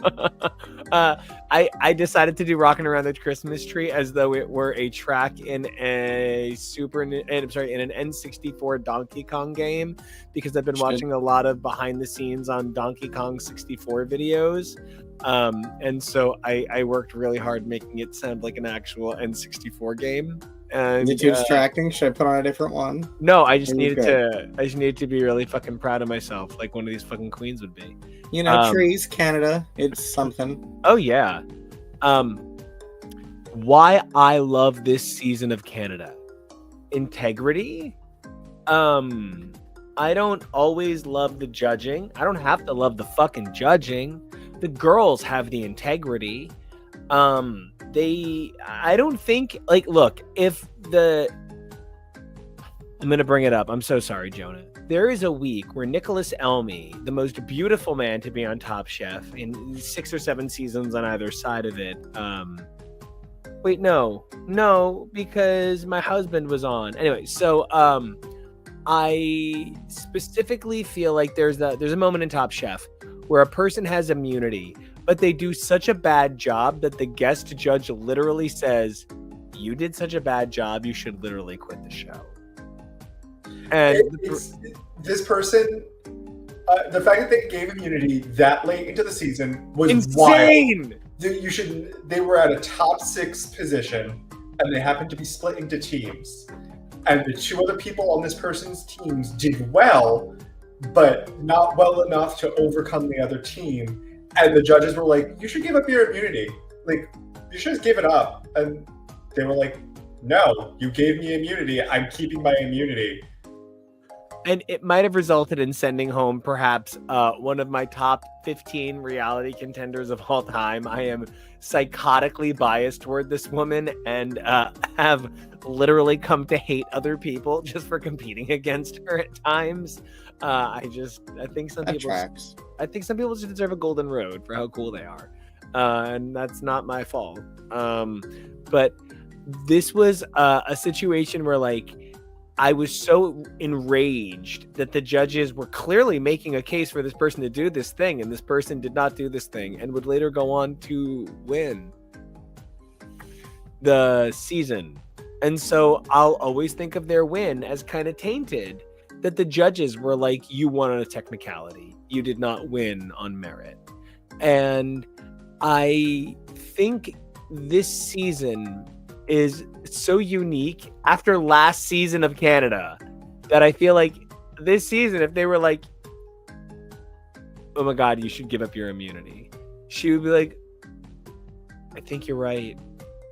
I decided to do Rockin' Around the Christmas Tree as though it were a track in an N64 Donkey Kong game, because I've been watching a lot of behind the scenes on Donkey Kong 64 videos. And so I worked really hard making it sound like an actual N64 game. And, is it too distracting? Should I put on a different one? No, I just needed to be really fucking proud of myself, like one of these fucking queens would be. Trees, Canada, it's something. Oh yeah. Why I love this season of Canada. Integrity. I don't always love the judging. I don't have to love the fucking judging. The girls have the integrity. I don't think, look, I'm gonna bring it up. I'm so sorry, Jonah. There is a week where Nicholas Elmy, the most beautiful man to be on Top Chef in 6 or 7 seasons on either side of it, Wait, no, because my husband was on. Anyway, so I specifically feel like there's a moment in Top Chef where a person has immunity, but they do such a bad job that the guest judge literally says, "You did such a bad job, you should literally quit the show." And this person, the fact that they gave immunity that late into the season was insane. Wild. They were at a top 6 position, and they happened to be split into teams. And the 2 other people on this person's teams did well, but not well enough to overcome the other team. And the judges were like, "You should give up your immunity. Like, you should just give it up." And they were like, "No, you gave me immunity. I'm keeping my immunity." And it might have resulted in sending home perhaps one of my top 15 reality contenders of all time. I am psychotically biased toward this woman and have literally come to hate other people just for competing against her at times. I think some people just deserve a golden road for how cool they are. And that's not my fault. But this was a situation where, like, I was so enraged that the judges were clearly making a case for this person to do this thing, and this person did not do this thing and would later go on to win the season. And so I'll always think of their win as kind of tainted, that the judges were like, "You won on a technicality. You did not win on merit." And I think this season is so unique after last season of Canada that I feel like this season, if they were like, "Oh my God, you should give up your immunity," she would be like, "I think you're right.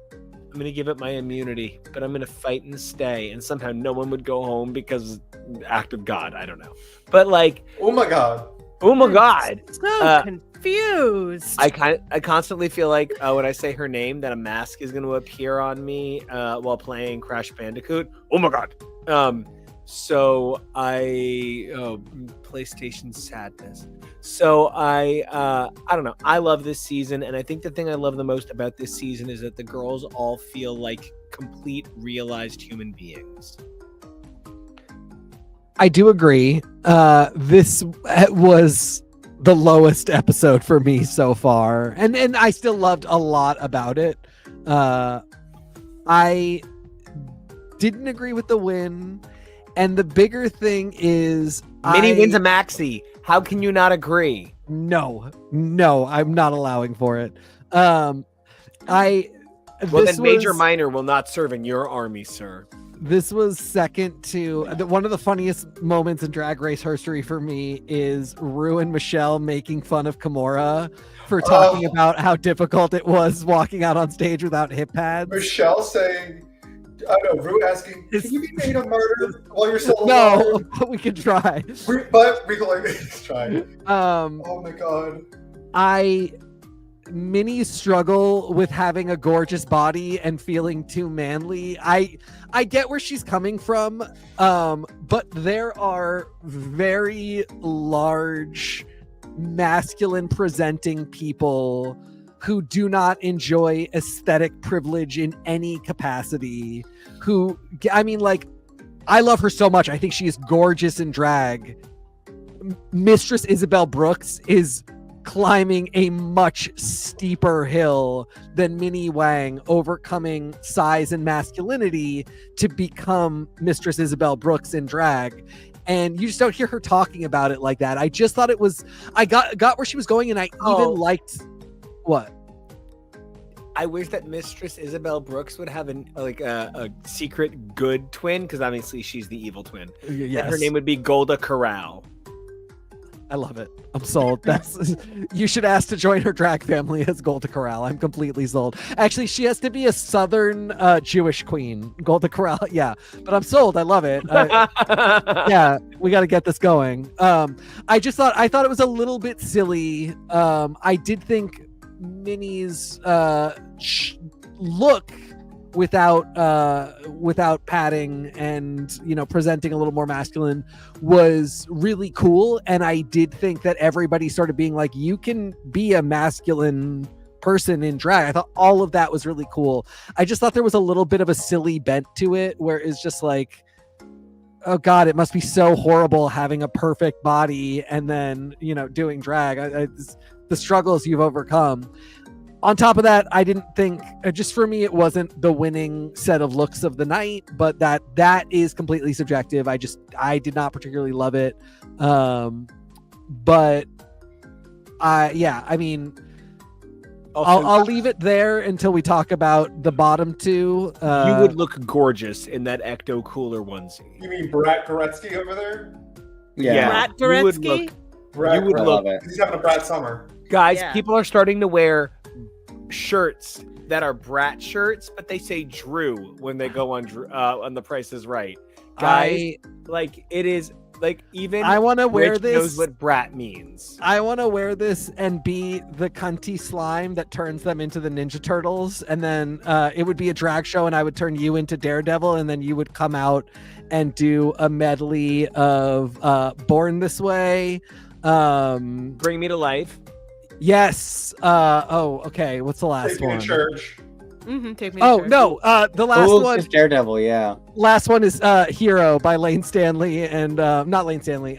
I'm going to give up my immunity, but I'm going to fight and stay." And somehow no one would go home because act of God. I don't know. But like, oh my God. So confused. I constantly feel like when I say her name that a mask is going to appear on me while playing Crash Bandicoot. Oh my God. So PlayStation sadness. So I don't know. I love this season, and I think the thing I love the most about this season is that the girls all feel like complete realized human beings. I do agree. This was the lowest episode for me so far, and I still loved a lot about it. I didn't agree with the win, and the bigger thing is Minhi wins a Maxi. How can you not agree? No, I'm not allowing for it. Then Major Minor will not serve in your army, sir. This was second to one of the funniest moments in Drag Race history for me is Rue and Michelle making fun of Kimura for talking about how difficult it was walking out on stage without hip pads. Michelle saying, I don't know, Rue asking, "Can you be made a martyr while you're still No, alive?" but we could try. But we can like try. Oh my God. Minnie's struggle with having a gorgeous body and feeling too manly. I get where she's coming from, but there are very large masculine presenting people who do not enjoy aesthetic privilege in any capacity. I love her so much. I think she is gorgeous in drag. Mistress Isabel Brooks is climbing a much steeper hill than Minnie Wang, overcoming size and masculinity to become Mistress Isabel Brooks in drag. And you just don't hear her talking about it like that. I just thought it was, I got where she was going, and I even liked what? I wish that Mistress Isabel Brooks would have a secret good twin, because obviously she's the evil twin. Yes. And her name would be Golda Corral. I love it. I'm sold. You should ask to join her drag family as Golda Corral. I'm completely sold. Actually, she has to be a Southern Jewish queen. Golda Corral, yeah. But I'm sold. I love it. Yeah, we got to get this going. I thought it was a little bit silly. I did think Minnie's look without padding and presenting a little more masculine was really cool, and I did think that everybody started being like, you can be a masculine person in drag. I thought all of that was really cool. I just thought there was a little bit of a silly bent to it where it's just like, oh God, it must be so horrible having a perfect body and then, you know, doing drag. The struggles you've overcome. On top of that, I didn't think, just for me, it wasn't the winning set of looks of the night, but that is completely subjective. I did not particularly love it. But I mean, I'll leave it there until we talk about the bottom two. You would look gorgeous in that Ecto Cooler onesie. You mean Brat Goretzky over there? Yeah. Brat Goretzky? Brat, you would look. He's having a Brat summer. Guys, Yeah. people are starting to wear shirts that are Brat shirts, but they say Drew when they go on The Price is Right. Guys, like it is like even I want to wear Rich this. knows what brat means. I want to wear this and be the cunty slime that turns them into the Ninja Turtles, and then it would be a drag show, and I would turn you into Daredevil, and then you would come out and do a medley of Born This Way. Bring Me to Life. Yes. Okay. What's the last Take me one? to church. Take me to Oh church. no. The last Ooh, one. it's Daredevil, yeah. Last one is Hero by Lane Stanley and not Lane Stanley.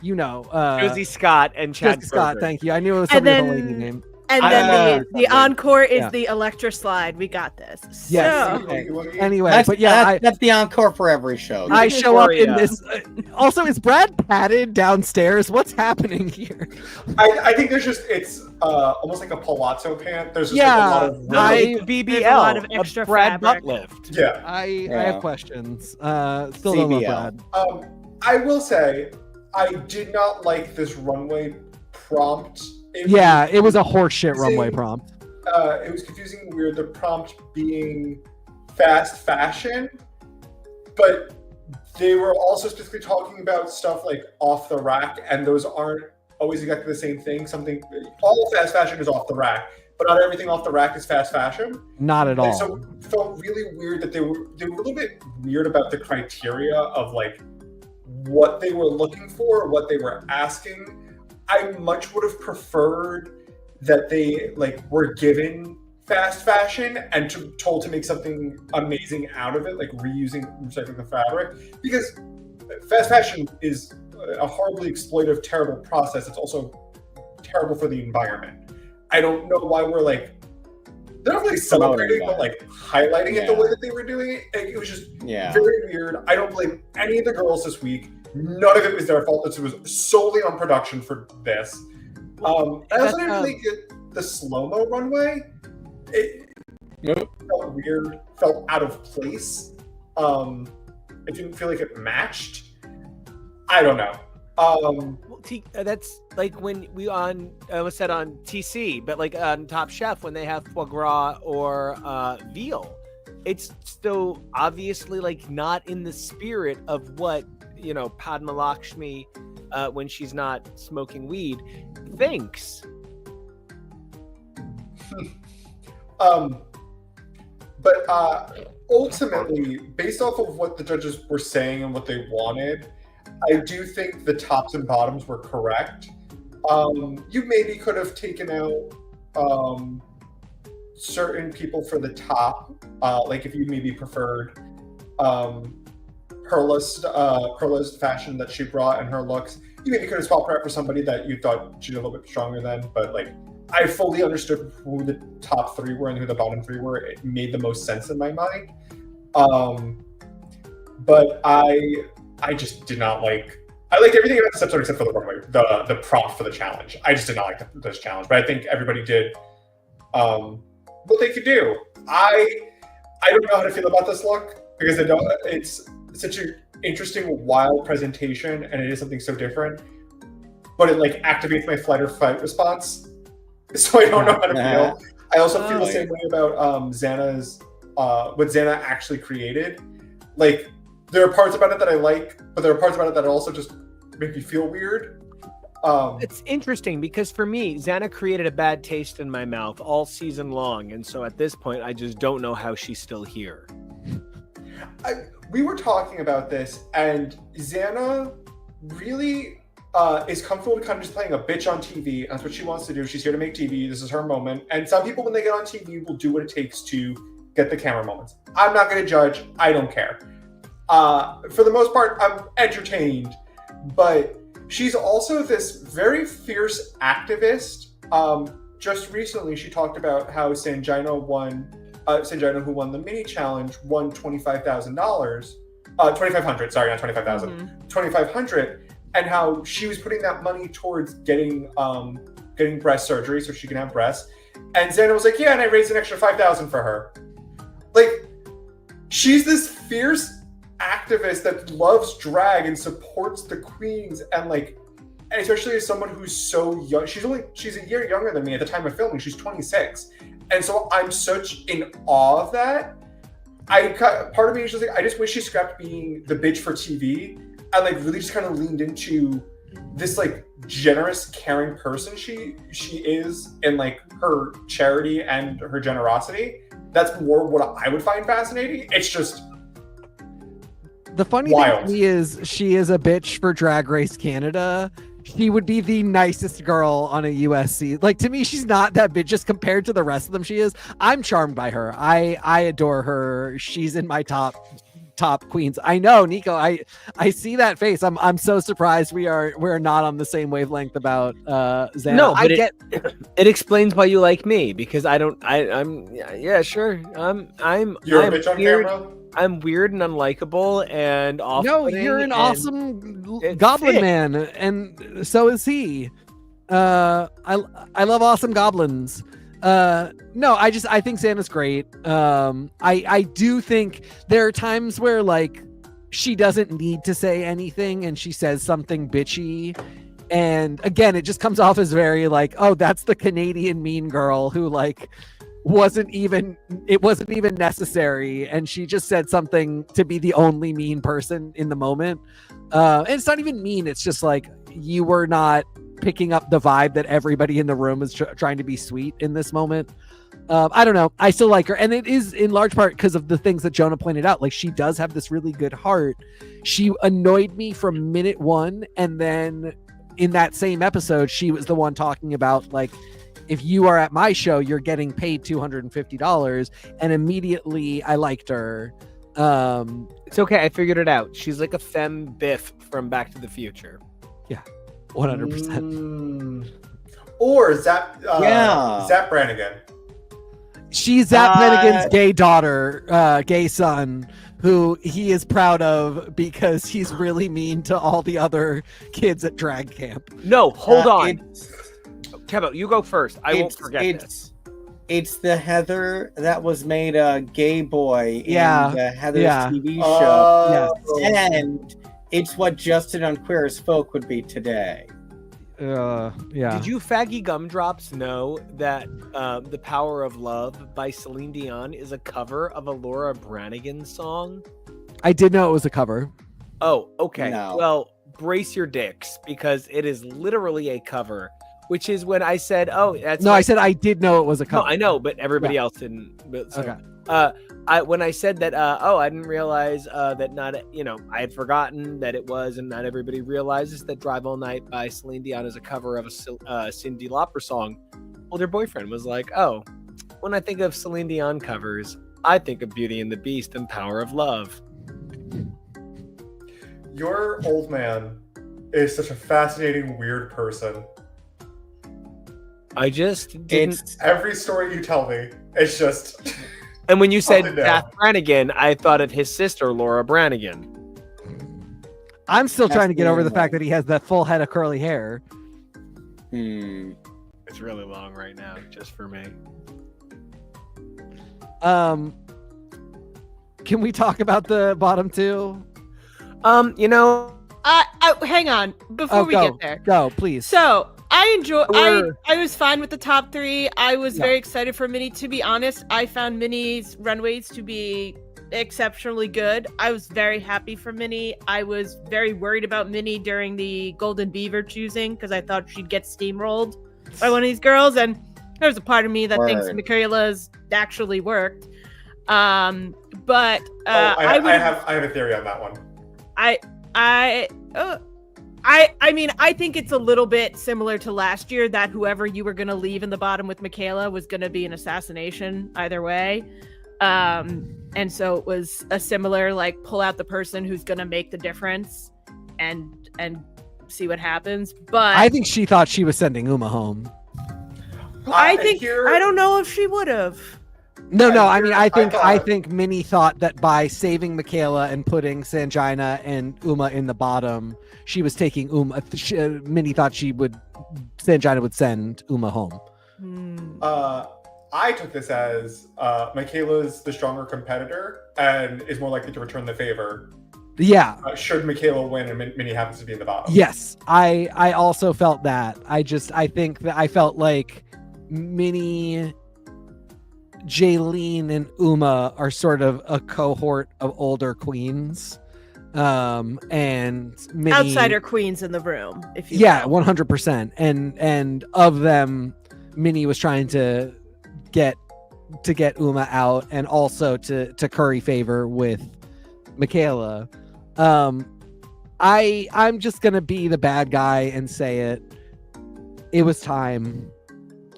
You know, Josie Scott and Chad Jessica Scott. Kroeger. Thank you. I knew it was And somebody with a then- lady name. And I then know. the encore is Yeah. the Electra slide. We got this. Yes. So, Okay. Anyway, That's, but yeah, that's the encore for every show. I show up in Euphoria. this. Also, is Brad padded downstairs? What's happening here? I think it's almost like a palazzo pant. There's just Yeah, like a lot of No, I- it's BBL, There's a lot of extra Brad fabric. butt lift. yeah. I Yeah. have questions. Still don't love CBL. Brad. I will say I did not like this runway prompt. It was a horseshit runway prompt. It was confusing and weird. The prompt being fast fashion, but they were also specifically talking about stuff like off the rack, and those aren't always exactly the same thing. All fast fashion is off the rack, but not everything off the rack is fast fashion. Not at all. And so it felt really weird that they were a little bit weird about the criteria of like what they were looking for, what they were asking. I much would have preferred that they like were given fast fashion and told to make something amazing out of it, like recycling the fabric, because fast fashion is a horribly exploitive, terrible process. It's also terrible for the environment. I don't know why we're like, they're not really celebrating, but like highlighting it the way that they were doing it. It was just very weird. I don't blame any of the girls this week. None of it was their fault. This was solely on production for this. I also didn't really get the slow-mo runway. It felt weird, felt out of place. It didn't feel like it matched. I don't know. Well, that's like when we I almost said on TC, but like on Top Chef when they have foie gras or veal, it's still obviously like not in the spirit of what Padma Lakshmi when she's not smoking weed thinks. But ultimately, based off of what the judges were saying and what they wanted, I do think the tops and bottoms were correct. You maybe could have taken out certain people for the top, like if you maybe preferred Perla's fashion that she brought and her looks. You maybe could have swapped her out for somebody that you thought she was a little bit stronger than, but like I fully understood who the top three were and who the bottom three were. It made the most sense in my mind. But I just did not like. I liked everything about this episode except for the runway, the prompt for the challenge. I just did not like this challenge, but I think everybody did what they could do. I don't know how to feel about this look because it's such an interesting, wild presentation, and it is something so different. But it like activates my flight or fight response, so I don't know how to feel. I also feel the same way about Xana's what Xana actually created. Like there are parts about it that I like, but there are parts about it that also just make me feel weird. It's interesting because for me, Xana created a bad taste in my mouth all season long, and so at this point, I just don't know how she's still here. We were talking about this, and Xana really is comfortable to kind of just playing a bitch on TV. That's what she wants to do. She's here to make TV. This is her moment. And some people, when they get on TV, will do what it takes to get the camera moments. I'm not going to judge. I don't care. For the most part, I'm entertained. But she's also this very fierce activist. Just recently, she talked about how Sanjino, who won the Minhi challenge, won $25,000. $2,500. Sorry, not 25,000. Mm-hmm. 2,500. And how she was putting that money towards getting breast surgery so she can have breasts. And Xana was like, yeah, and I raised an extra 5,000 for her. Like, she's this fierce activist that loves drag and supports the queens, and like, and especially as someone who's so young. She's a year younger than me at the time of filming. She's 26. And so I'm such in awe of that. Part of me is just like, I just wish she scrapped being the bitch for TV and like really just kind of leaned into this like generous, caring person she is in like her charity and her generosity. That's more what I would find fascinating. It's just the funny wild. thing to me is she is a bitch for Drag Race Canada. She would be the nicest girl on a USC. Like, to me, she's not that bitch. Just compared to the rest of them, she is. I'm charmed by her. I adore her. She's in my top queens. I know, Nico. I see that face. I'm so surprised we're not on the same wavelength about Xana. No, but it explains why you like me, because I'm sure. You're a bitch on weird. camera? I'm weird and unlikable and off. No, you're an awesome goblin man, and so is he. I love awesome goblins. No, I think Xana's great. I do think there are times where like she doesn't need to say anything and she says something bitchy, and again it just comes off as very like, oh, that's the Canadian mean girl who like wasn't even necessary, and she just said something to be the only mean person in the moment. And it's not even mean, it's just like you were not picking up the vibe that everybody in the room is trying to be sweet in this moment. I don't know. I still like her. And it is in large part because of the things that Jonah pointed out. Like, she does have this really good heart. She annoyed me from minute one. And then in that same episode, she was the one talking about, like, if you are at my show, you're getting paid $250. And immediately I liked her. It's okay. I figured it out. She's like a femme Biff from Back to the Future. Yeah. 100%. Or Zap Brannigan. She's Zap Brannigan's gay daughter, gay son, who he is proud of because he's really mean to all the other kids at drag camp. No, hold on. Kevo, you go first. I won't forget this. It's the Heather that was made a gay boy in the Heather's TV show. Yes. And it's what Justin on Queer as Folk would be today. Did you faggy gumdrops know that The Power of Love by Celine Dion is a cover of a Laura Branigan song? I did know it was a cover. Oh, okay. No. Well, brace your dicks, because it is literally a cover, which is when I said, oh, that's... No, I said I did know it was a cover. No, I know, but everybody else didn't. So, okay. When I said that, I didn't realize that I had forgotten that it was, and not everybody realizes that Drive All Night by Celine Dion is a cover of a Cyndi Lauper song. Well, their boyfriend was like, oh, when I think of Celine Dion covers, I think of Beauty and the Beast and Power of Love. Your old man is such a fascinating, weird person. I just didn't... Every story you tell me, it's just... And when you said Zap Brannigan, I thought of his sister, Laura Branigan. I'm still trying to get over the fact that he has that full head of curly hair. It's really long right now, just for me. Can we talk about the bottom two? hang on before we get there. Go, please. So I was fine with the top three. I was very excited for Minhi. To be honest, I found Minhi's runways to be exceptionally good. I was very happy for Minhi. I was very worried about Minhi during the Golden Beaver choosing because I thought she'd get steamrolled by one of these girls, and there's a part of me that thinks Michaela's actually worked. I have a theory on that one. I mean, I think it's a little bit similar to last year that whoever you were going to leave in the bottom with Michaela was going to be an assassination either way. And so it was a similar, like, pull out the person who's going to make the difference and see what happens. But I think she thought she was sending Uma home. I don't know if she would have. No. I mean, I think Minnie thought that by saving Michaela and putting Sanjina and Uma in the bottom, she was taking Uma. Minnie thought Sanjina would send Uma home. I took this as Michaela's the stronger competitor and is more likely to return the favor. Yeah. Should Michaela win and Minnie happens to be in the bottom. Yes, I also felt that. I think that I felt like Minnie, Jaylene, and Uma are sort of a cohort of older queens. And Minnie, outsider queens in the room, if you 100%. And of them, Minnie was trying to get Uma out and also to curry favor with Michaela. I'm just gonna be the bad guy and say it. It was time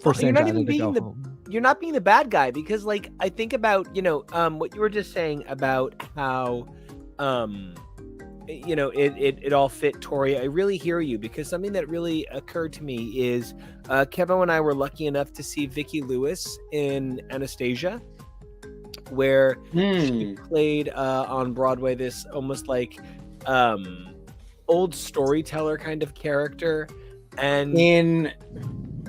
for Sanjina to go home. You're not being the bad guy, because, like, I think about, what you were just saying about how, it all fit Tori. I really hear you, because something that really occurred to me is KEVO and I were lucky enough to see Vicki Lewis in Anastasia, where she played on Broadway this almost like old storyteller kind of character. And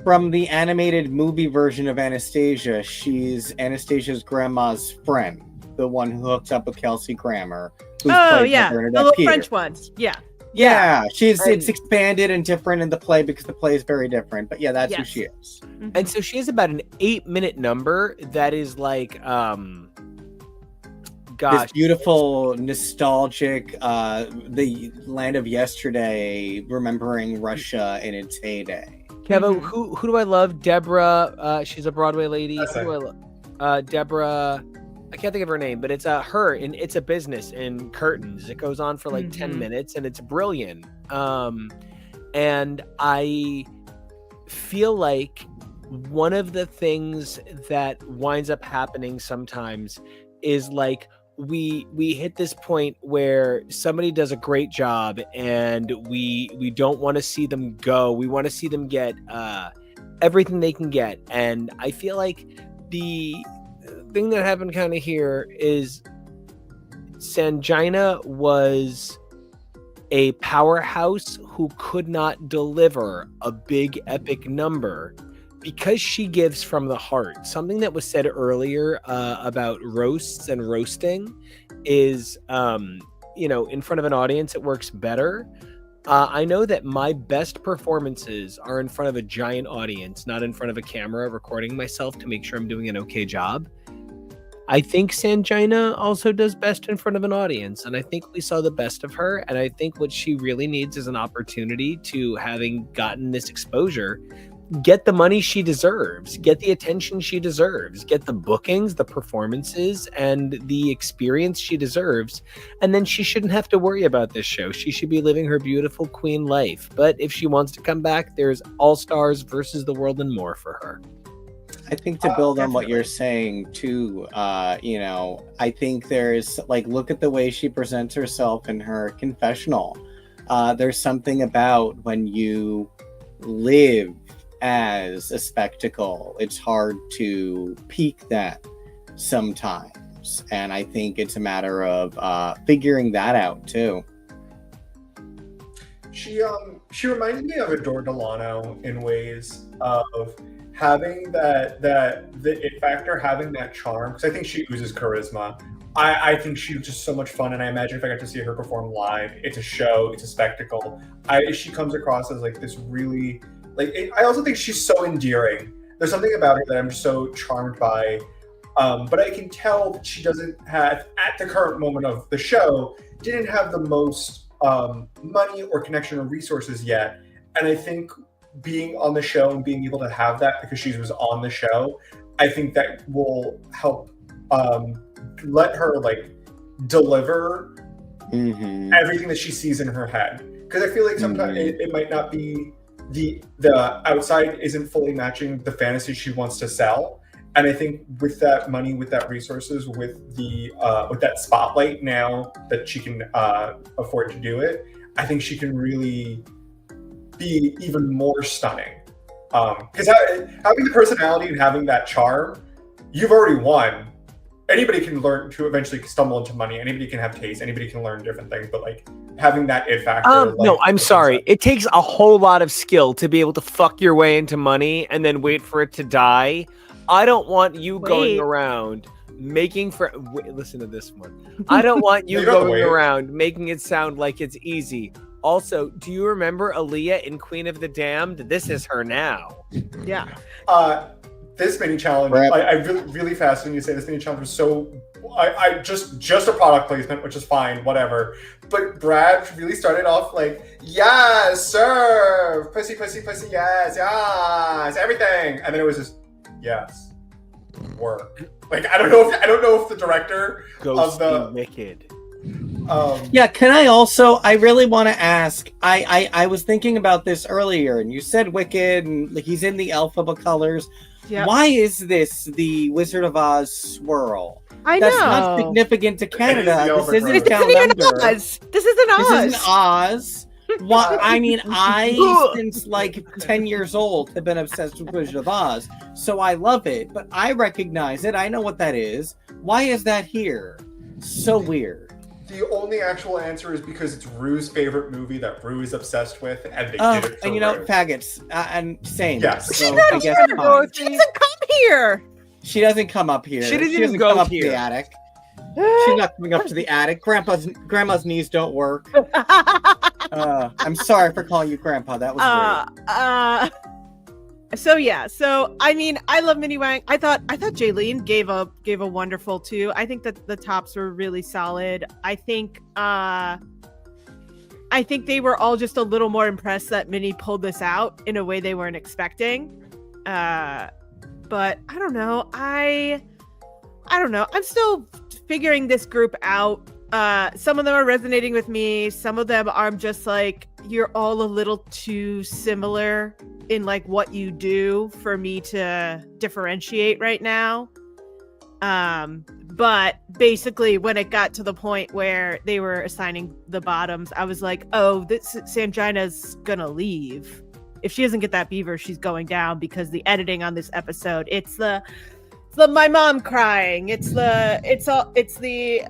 from the animated movie version of Anastasia, she's Anastasia's grandma's friend, the one who hooks up with Kelsey Grammer. Oh yeah, the little French ones. Yeah, it's expanded and different in the play because the play is very different. But yeah, that's who she is. Mm-hmm. And so she has about an 8-minute number that is like, this beautiful, nostalgic, the land of yesterday, remembering Russia in its heyday. KEVO, who do I love? Deborah. She's a Broadway lady. Who do I love? Deborah. I can't think of her name, but it's her in It's a Business in Curtains. It goes on for like 10 minutes and it's brilliant. And I feel like one of the things that winds up happening sometimes is like we hit this point where somebody does a great job and we don't want to see them go. We want to see them get everything they can get. And I feel like the thing that happened kind of here is Sanjina was a powerhouse who could not deliver a big epic number because she gives from the heart. Something that was said earlier about roasts and roasting is, in front of an audience, it works better. I know that my best performances are in front of a giant audience, not in front of a camera recording myself to make sure I'm doing an okay job. I think Sanjina also does best in front of an audience, and I think we saw the best of her, and I think what she really needs is an opportunity to, having gotten this exposure, get the money she deserves, get the attention she deserves, get the bookings, the performances, and the experience she deserves. And then she shouldn't have to worry about this show. She should be living her beautiful queen life. But if she wants to come back, there's All Stars versus the World and more for her. I think to build on what you're saying too, I think there's look at the way she presents herself in her confessional. There's something about when you live as a spectacle, it's hard to peak that sometimes. And I think it's a matter of figuring that out too. She reminded me of Adore Delano in ways of having the it factor, having that charm, because I think she oozes charisma. I think she's just so much fun, and I imagine if I got to see her perform live, it's a show, it's a spectacle. She comes across as this really I also think she's so endearing. There's something about her that I'm so charmed by. But I can tell that she doesn't have, at the current moment of the show, didn't have the most money or connection or resources yet. And I think being on the show and being able to have that because she was on the show, I think that will help let her deliver everything that she sees in her head. because I feel like sometimes it might not be the outside isn't fully matching the fantasy she wants to sell. And I think with that money, with that resources, with that spotlight now that she can afford to do it, I think she can really be even more stunning. Because having the personality and having that charm, you've already won. Anybody can learn to eventually stumble into money. Anybody can have taste. Anybody can learn different things. But like having that it factor. No, I'm sorry. It takes a whole lot of skill to be able to fuck your way into money and then wait for it to die. I don't want you going around making listen to this one. I don't want you going around making it sound like it's easy. Also, do you remember Aaliyah in Queen of the Damned? This is her now. Yeah. This mini challenge, I really fast when you say this mini challenge was so. I just a product placement, which is fine, whatever. But Brad really started off like, yes, serve, pussy, pussy, pussy, yes, yes, everything, and then it was just, yes, work. Like I don't know if the director of the Wicked. Yeah, can I really want to ask, I was thinking about this earlier, and you said Wicked, and like he's in the Alphaba colors. Yep. Why is this the Wizard of Oz swirl? That's not significant to Canada. This isn't Oz. This isn't Oz. This isn't Oz. Why, I mean, I, since like 10 years old, have been obsessed with Wizard of Oz. So I love it, but I recognize it. I know what that is. Why is that here? So weird. The only actual answer is because it's Rue's favorite movie that Rue is obsessed with, and they did it for and you know, faggots, and same. Yes. So I guess she doesn't come here. She doesn't come up here. She doesn't go come up here. to the attic. She's not coming up to the attic. Grandma's knees don't work. I'm sorry for calling you Grandpa. That was weird. So I mean, I love Minnie Wang. I thought Jaylene gave a wonderful too. I think that the tops were really solid. I think they were all just a little more impressed that Minnie pulled this out in a way they weren't expecting. But I don't know. I don't know. I'm still figuring this group out. Some of them are resonating with me. Some of them are just like, you're all a little too similar in like what you do for me to differentiate right now. But basically when it got to the point where they were assigning the bottoms, I was like, oh, this Sangina's gonna leave. If she doesn't get that beaver, she's going down, because the editing on this episode, it's the my mom crying. It's the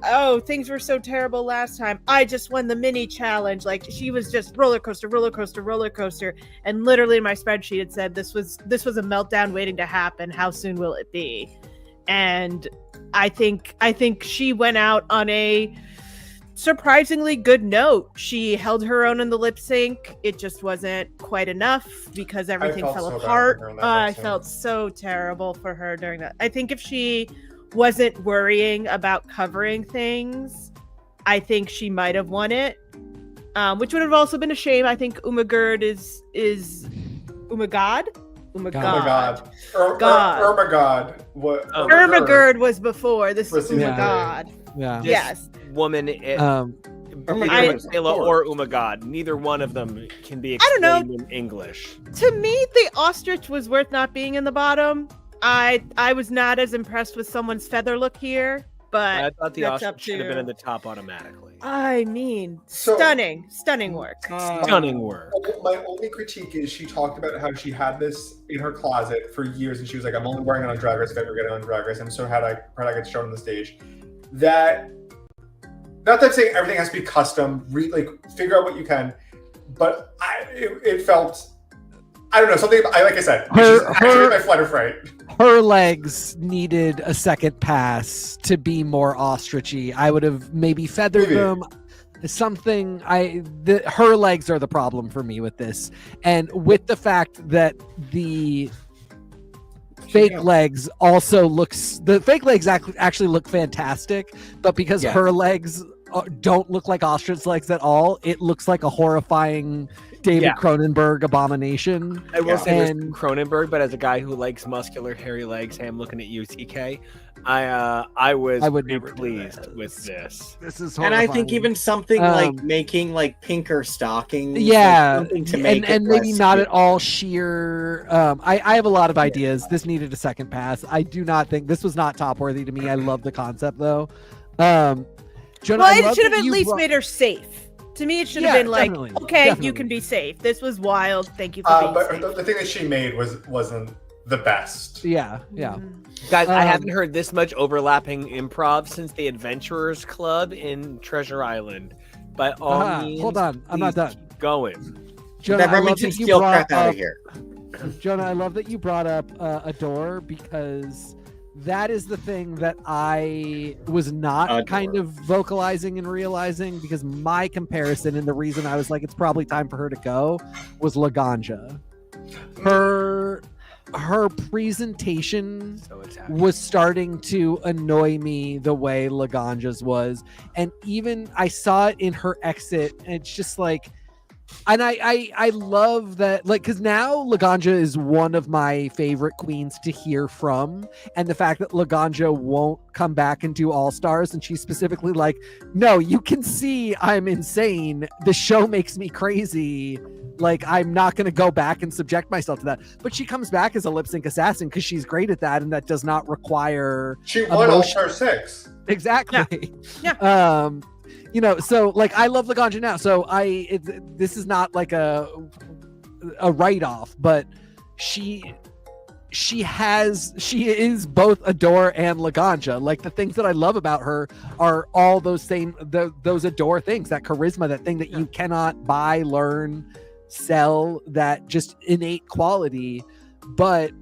oh, things were so terrible last time. I just won the mini challenge. Like, she was just roller coaster. And literally in my spreadsheet it said this was a meltdown waiting to happen. How soon will it be? And I think she went out on a surprisingly good note. She held her own in the lip sync. It just wasn't quite enough because everything fell apart. I felt so terrible for her during that. I think if she wasn't worrying about covering things, I think she might have won it, which would have also been a shame. I think Umagerd is Umagod. Ermagerd was before. This is Umagod. Yeah. Yes. Woman, either Marcella or Umagod. Neither one of them can be explained in English. To me, the ostrich was worth not being in the bottom. I was not as impressed with someone's feather look here, but I thought the ostrich should have been in the top automatically. I mean, stunning work. Stunning work. My only critique is she talked about how she had this in her closet for years, and she was like, "I'm only wearing it on Drag Race if I ever get it on Drag Race." I'm so proud I get shown on the stage. That, not that I'm saying everything has to be custom, figure out what you can, but it felt, I don't know, something about, like I said, actually my flutter fright. Her legs needed a second pass to be more ostrichy. I would have maybe feathered them. Something her legs are the problem for me with this, and with the fact that the fake legs actually look fantastic, but because her legs don't look like ostrich legs at all. It looks like a horrifying David Cronenberg abomination. I will say this, Cronenberg, but as a guy who likes muscular, hairy legs, hey, I'm looking at you, TK. I would be pleased with this. This is horrifying. And I think even something like making like pinker stockings, something to make and maybe not at all sheer. I have a lot of ideas. This needed a second pass. I do not think this was not top worthy to me. I love the concept though. Jonah, it should have at least made her safe. To me, it should have been like, definitely. You can be safe. This was wild. Thank you for being but safe. The thing that she made wasn't the best. Yeah. Guys, I haven't heard this much overlapping improv since the Adventurers Club in Treasure Island. By all means, hold on, I'm not done. Keep going. Jonah, I love that you brought out of here. Jonah, I love that you brought up Adore, because that is the thing that I was not kind of vocalizing and realizing, because my comparison and the reason I was like, it's probably time for her to go, was Laganja. Her presentation was starting to annoy me the way Laganja's was. And even I saw it in her exit, and it's just like, and I love that, like, because now Laganja is one of my favorite queens to hear from, and the fact that Laganja won't come back and do All Stars, and she's specifically like, no, you can see I'm insane, the show makes me crazy, like, I'm not going to go back and subject myself to that. But she comes back as a lip sync assassin because she's great at that, and that does not require she won All Star 6. Exactly. Yeah. You know, so like, I love Laganja now. So this is not like a write-off, but she is both Adore and Laganja. Like, the things that I love about her are all those those Adore things, that charisma, that thing that you cannot buy, learn, sell, that just innate quality. But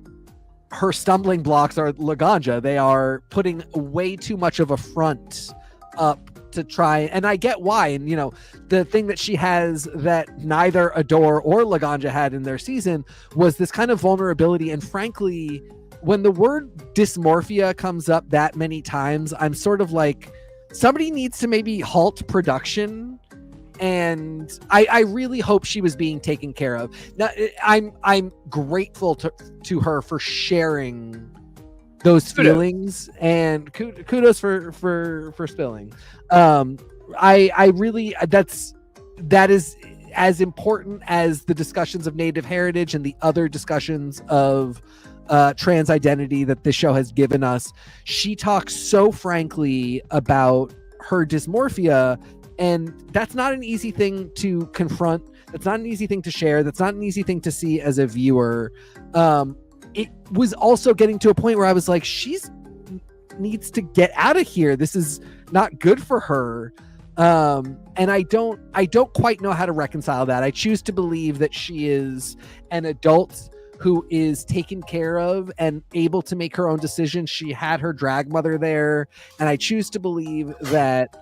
her stumbling blocks are Laganja. They are putting way too much of a front up to try, and I get why. And you know, the thing that she has that neither Adore or Laganja had in their season was this kind of vulnerability. And frankly, when the word dysmorphia comes up that many times, I'm sort of like, somebody needs to maybe halt production. And I really hope she was being taken care of. Now, I'm grateful to her for sharing those feelings, and kudos for spilling. I really, that is as important as the discussions of Native heritage and the other discussions of trans identity that this show has given us. She talks so frankly about her dysmorphia, and that's not an easy thing to confront. That's not an easy thing to share. That's not an easy thing to see as a viewer. It was also getting to a point where I was like, needs to get out of here. This is not good for her. And I don't quite know how to reconcile that. I choose to believe that she is an adult who is taken care of and able to make her own decisions. She had her drag mother there, and I choose to believe that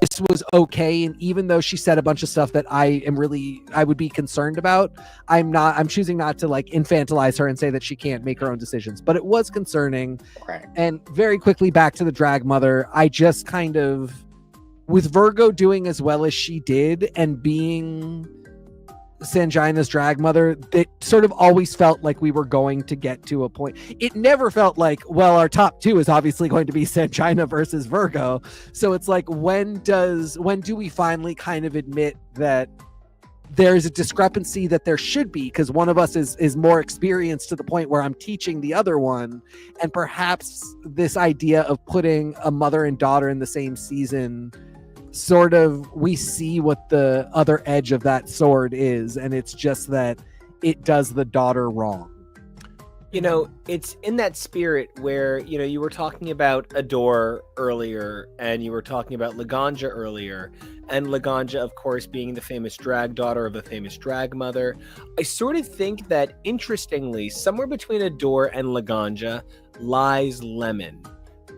this was okay. And even though she said a bunch of stuff that I would be concerned about, I'm choosing not to like infantilize her and say that she can't make her own decisions. But it was concerning. Right. And very quickly back to the drag mother, I just kind of, with Virgo doing as well as she did and being Sanjina's drag mother, it sort of always felt like we were going to get to a point. It never felt like, well, our top two is obviously going to be Sanjina versus Virgo. So it's like, when do we finally kind of admit that there's a discrepancy that there should be, because one of us is more experienced to the point where I'm teaching the other one, and perhaps this idea of putting a mother and daughter in the same season, sort of, we see what the other edge of that sword is, and it's just that it does the daughter wrong. You know, it's in that spirit where, you know, you were talking about Adore earlier, and you were talking about Laganja earlier, and Laganja, of course, being the famous drag daughter of the famous drag mother. I sort of think that, interestingly, somewhere between Adore and Laganja lies Lemon.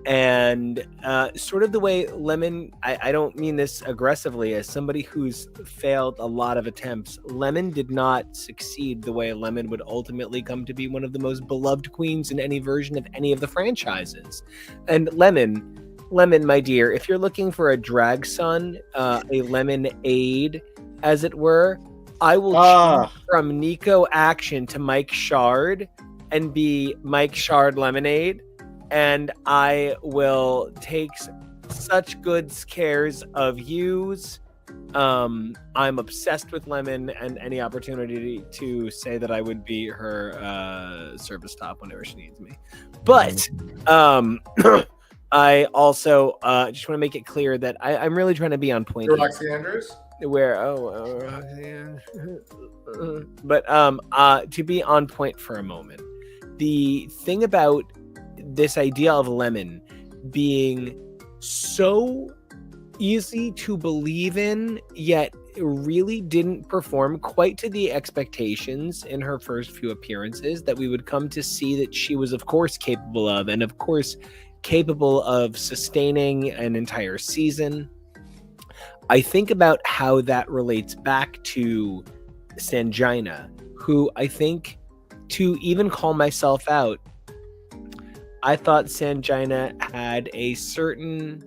And sort of the way Lemon, I don't mean this aggressively, as somebody who's failed a lot of attempts, Lemon did not succeed the way Lemon would ultimately come to be one of the most beloved queens in any version of any of the franchises. And Lemon, Lemon, my dear, if you're looking for a drag son, a lemonade, as it were, I will change from Nico Action to Mike Shard and be Mike Shard Lemonade, and I will take such good cares of yous. I'm obsessed with Lemon, and any opportunity to say that I would be her service top whenever she needs me. But I also just want to make it clear that I'm really trying to be on point. Roxy Andrews? Where but to be on point for a moment, the thing about this idea of Lemon being so easy to believe in, yet really didn't perform quite to the expectations in her first few appearances that we would come to see that she was of course capable of, and of course capable of sustaining an entire season. I think about how that relates back to Sanjina, who I think, to even call myself out, I thought Sanjina had a certain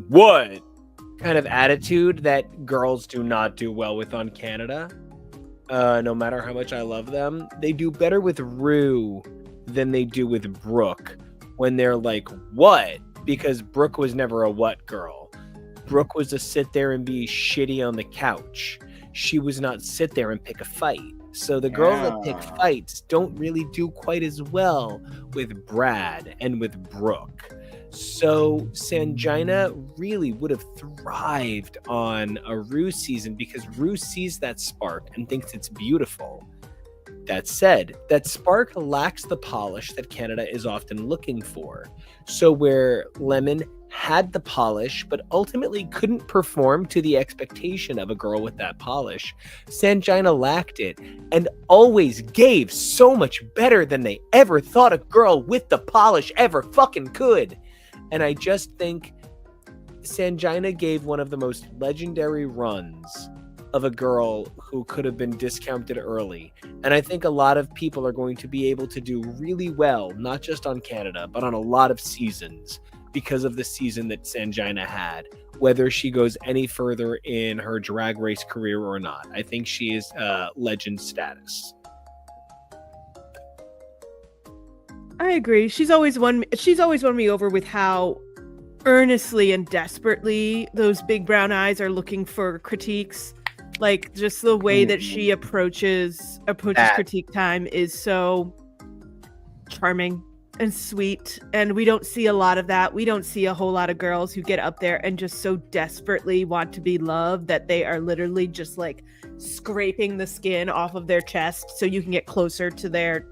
what kind of attitude that girls do not do well with on Canada. No matter how much I love them, they do better with Rue than they do with Brooke when they're like, what? Because Brooke was never a what girl. Brooke was to sit there and be shitty on the couch. She was not sit there and pick a fight. So the girls that pick fights don't really do quite as well with Brad and with Brooke. So Sanjina really would have thrived on a Rue season because Rue sees that spark and thinks it's beautiful. That said, that spark lacks the polish that Canada is often looking for. So where Lemon had the polish but ultimately couldn't perform to the expectation of a girl with that polish, Sanjina lacked it and always gave so much better than they ever thought a girl with the polish ever fucking could. And I just think Sanjina gave one of the most legendary runs of a girl who could have been discounted early. And I think a lot of people are going to be able to do really well, not just on Canada, but on a lot of seasons because of the season that Sanjina had, whether she goes any further in her drag race career or not. I think she is legend status. I agree. She's always won me over with how earnestly and desperately those big brown eyes are looking for critiques. Like, just the way that she approaches critique time is so charming and sweet, and we don't see a lot of that. We don't see a whole lot of girls who get up there and just so desperately want to be loved that they are literally just like scraping the skin off of their chest so you can get closer to their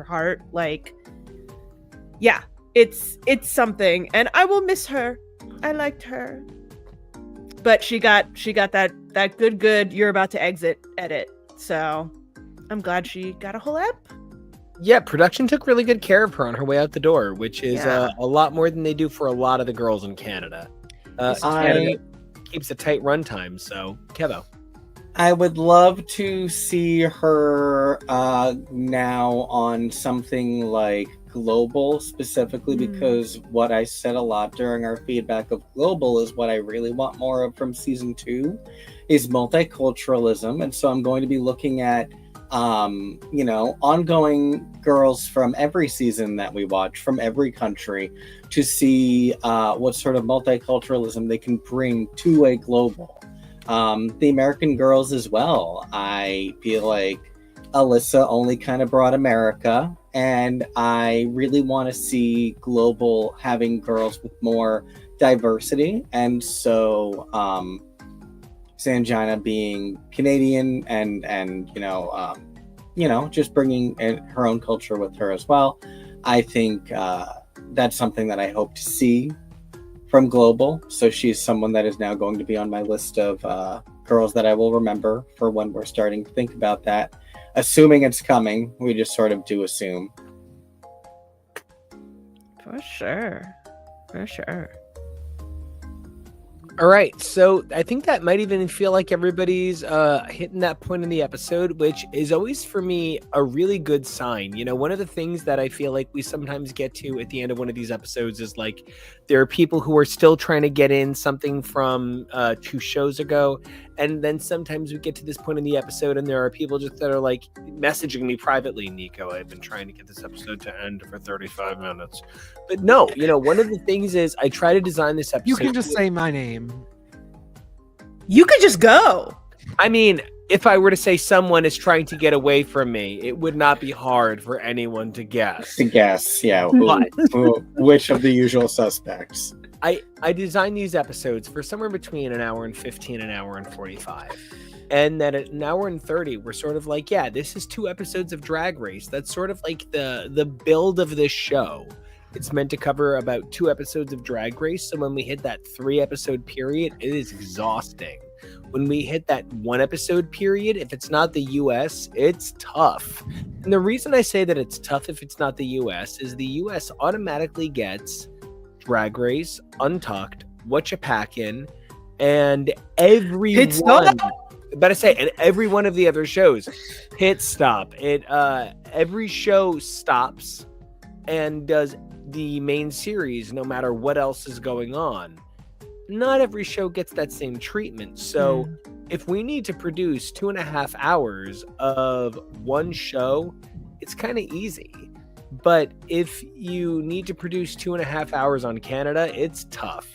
heart. Like, yeah, it's something, and I will miss her. I liked her. But she got that good you're about to exit edit. So I'm glad she got a whole ep. Yeah, production took really good care of her on her way out the door, which is a lot more than they do for a lot of the girls in Canada. Canada keeps a tight runtime, so KEVO. I would love to see her now on something like Global, specifically because what I said a lot during our feedback of Global is what I really want more of from season 2 is multiculturalism. And so I'm going to be looking at ongoing girls from every season that we watch from every country to see what sort of multiculturalism they can bring to a Global. The American girls as well. I feel like Alyssa only kind of brought America, and I really want to see Global having girls with more diversity. And so Sanjina being Canadian and just bringing her own culture with her as well. I think that's something that I hope to see from Global. So she's someone that is now going to be on my list of girls that I will remember for when we're starting to think about that. Assuming it's coming, we just sort of do assume. For sure. All right, so I think that might even feel like everybody's hitting that point in the episode, which is always for me a really good sign. You know, one of the things that I feel like we sometimes get to at the end of one of these episodes is like there are people who are still trying to get in something from 2 shows ago, and then sometimes we get to this point in the episode and there are people just that are like messaging me privately, Nico, I've been trying to get this episode to end for 35 minutes. But no, you know, one of the things is I try to design this episode. You can just say my name. You could just go. I mean, if I were to say someone is trying to get away from me, it would not be hard for anyone to guess. Yeah. Which of the usual suspects? I designed these episodes for somewhere between an hour and 15, an hour and 45. And then at an hour and 30, we're sort of like, yeah, this is 2 episodes of Drag Race. That's sort of like the build of this show. It's meant to cover about 2 episodes of Drag Race. So when we hit that 3 episode period, it is exhausting. When we hit that 1 episode period, if it's not the US, it's tough. And the reason I say that it's tough if it's not the US is the US automatically gets Drag Race, Untucked, Whatcha-Packin', and every one. But I say, and every one of the other shows, Hit Stop. Every show stops and does the main series no matter what else is going on. Not every show gets that same treatment. So if we need to produce 2.5 hours of one show, it's kind of easy. But if you need to produce 2.5 hours on Canada, it's tough.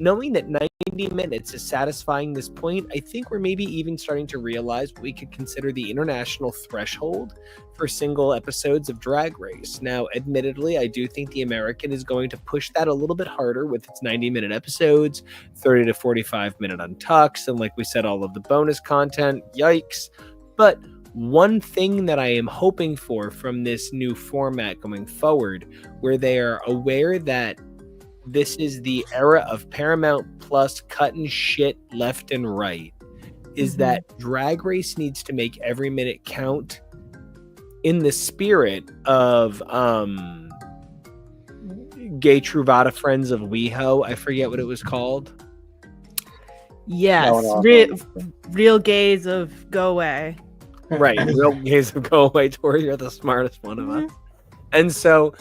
Knowing that 90 minutes is satisfying this point, I think we're maybe even starting to realize we could consider the international threshold for single episodes of Drag Race. Now, admittedly, I do think the American is going to push that a little bit harder with its 90-minute episodes, 30 to 45-minute untucks, and like we said, all of the bonus content. Yikes. But one thing that I am hoping for from this new format going forward, where they are aware that this is the era of Paramount Plus cutting shit left and right, is that Drag Race needs to make every minute count in the spirit of Gay Truvada Friends of WeHo. I forget what it was called. Yes, real gays of Go Away. Right, real gays of Go Away. Tori, you're the smartest one of us. And so,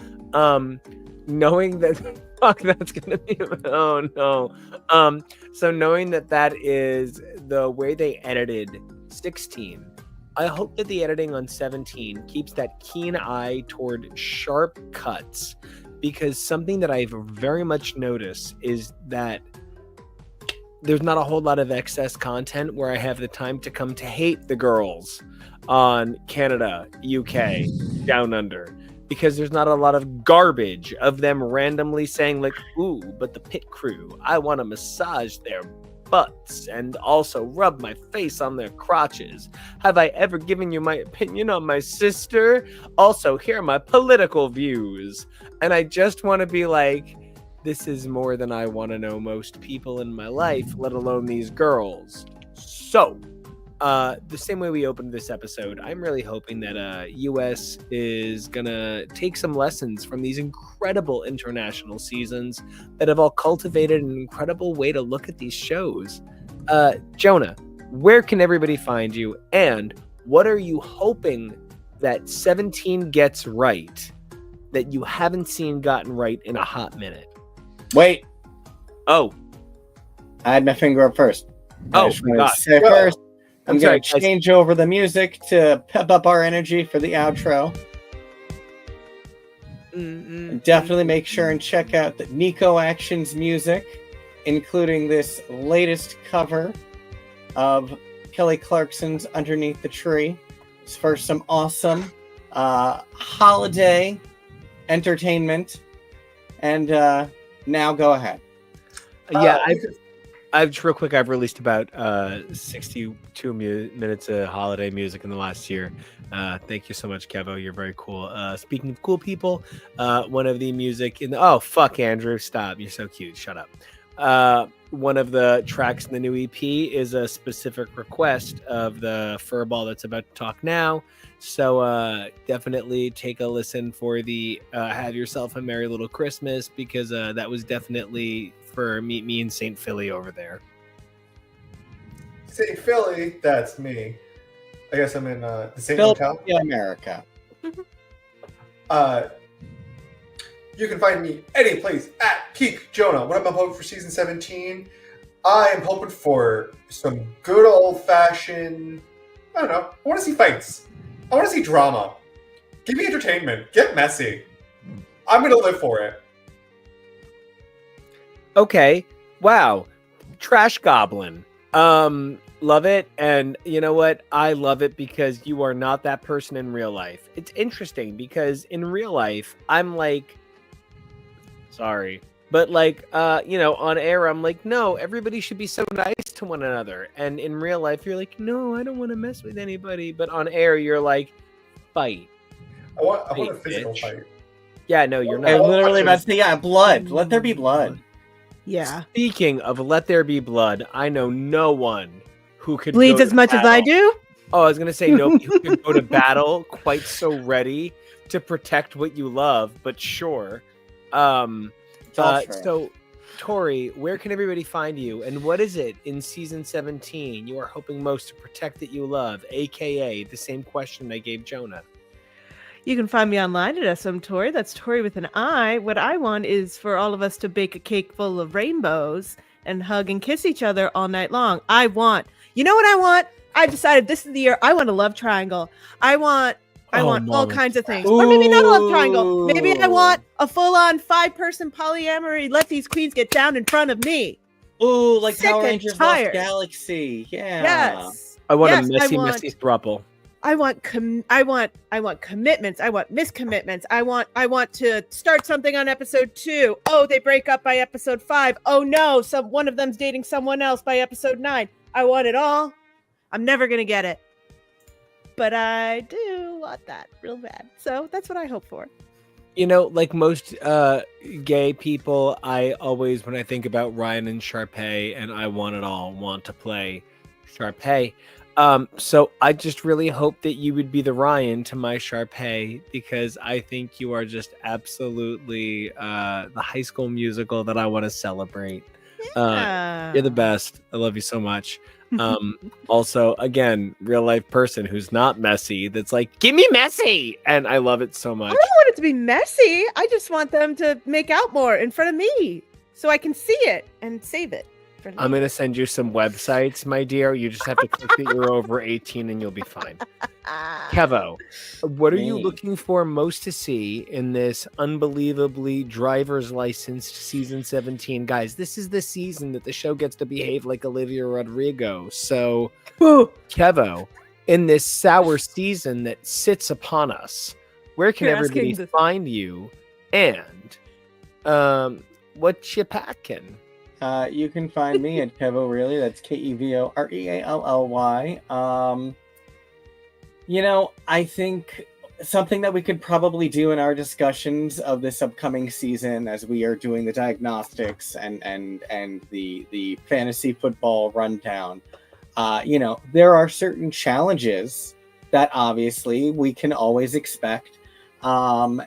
knowing that, fuck, that's gonna be, oh no. So knowing that is the way they edited 16, I hope that the editing on 17 keeps that keen eye toward sharp cuts, because something that I've very much noticed is that there's not a whole lot of excess content where I have the time to come to hate the girls on Canada, UK, Down Under, because there's not a lot of garbage of them randomly saying like, ooh, but the pit crew, I want to massage their butts and also rub my face on their crotches. Have I ever given you my opinion on my sister? Also, here are my political views. And I just want to be like, this is more than I want to know most people in my life, let alone these girls. So, the same way we opened this episode, I'm really hoping that US is gonna take some lessons from these incredible international seasons that have all cultivated an incredible way to look at these shows. Jonah, where can everybody find you, and what are you hoping that 17 gets right that you haven't seen gotten right in a hot minute? Wait. Oh. I had my finger up first. Oh, God. Say first, I'm going sorry, to change over the music to pep up our energy for the outro. And definitely make sure and check out the NICO Actions music, including this latest cover of Kelly Clarkson's Underneath the Tree. It's for some awesome holiday entertainment. And now go ahead. Yeah, I've just real quick, I've released about 62 minutes of holiday music in the last year. Thank you so much, Kevo. You're very cool. Speaking of cool people, one of the music in the, oh, fuck, Andrew, stop. You're so cute. Shut up. One of the tracks in the new EP is a specific request of the furball that's about to talk now. So definitely take a listen for the Have Yourself a Merry Little Christmas, because that was definitely for Meet Me in St. Philly over there. St. Philly, that's me. I guess I'm in the St. Philadelphia, Hotel. America. You can find me any place at Peak Jonah. What am I hoping for season 17? I am hoping for some good old-fashioned, I don't know, I want to see fights. I want to see drama. Give me entertainment. Get messy. I'm going to live for it. Okay. Wow. Trash Goblin. Love it. And you know what? I love it because you are not that person in real life. It's interesting because in real life, I'm like, sorry, but like, on air, I'm like, no, everybody should be so nice to one another. And in real life, you're like, no, I don't want to mess with anybody. But on air, you're like, fight. I want a physical bitch. fight. Yeah, no, you're I not. literally about to say, yeah, blood. Let there be blood. Yeah. Speaking of let there be blood, I know no one who could Bleeds go as to much as battle. I do. Oh, I was gonna say nobody who could go to battle quite so ready to protect what you love, but sure. It's all true. So, Tori, where can everybody find you, and what is it in season 17 you are hoping most to protect that you love, aka the same question I gave Jonah? You can find me online at smTori. That's Tori with an I. What I want is for all of us to bake a cake full of rainbows and hug and kiss each other all night long. You know what I want? I decided this is the year I want a love triangle. I want all kinds of things. Or maybe not a love triangle. Maybe I want a full-on 5-person polyamory. Let these queens get down in front of me. Ooh, like Sick Power and Rangers Lost tired. Galaxy. Yeah. Yes. I want Yes, a messy throuple. I want commitments. I want miscommitments. I want to start something on episode 2. Oh, they break up by episode 5. Oh no, one of them's dating someone else by episode 9. I want it all. I'm never gonna get it, but I do want that real bad. So that's what I hope for. You know, like most gay people, I always, when I think about Ryan and Sharpay and I want it all, want to play Sharpay. So I just really hope that you would be the Ryan to my Sharpay, because I think you are just absolutely the High School Musical that I want to celebrate. Yeah. You're the best. I love you so much. Also, again, real life person who's not messy, that's like, give me messy, and I love it so much. I don't want it to be messy. I just want them to make out more in front of me so I can see it and save it. I'm going to send you some websites, my dear. You just have to click that you're over 18 and you'll be fine. Kevo, what are you looking for most to see in this unbelievably driver's licensed season 17? Guys, this is the season that the show gets to behave like Olivia Rodrigo. So, Kevo, in this sour season that sits upon us, where can everybody find you? And what you packing? You can find me at KEVO Really. That's KEVO REALLY. I think something that we could probably do in our discussions of this upcoming season, as we are doing the diagnostics and the fantasy football rundown, there are certain challenges that obviously we can always expect. I'm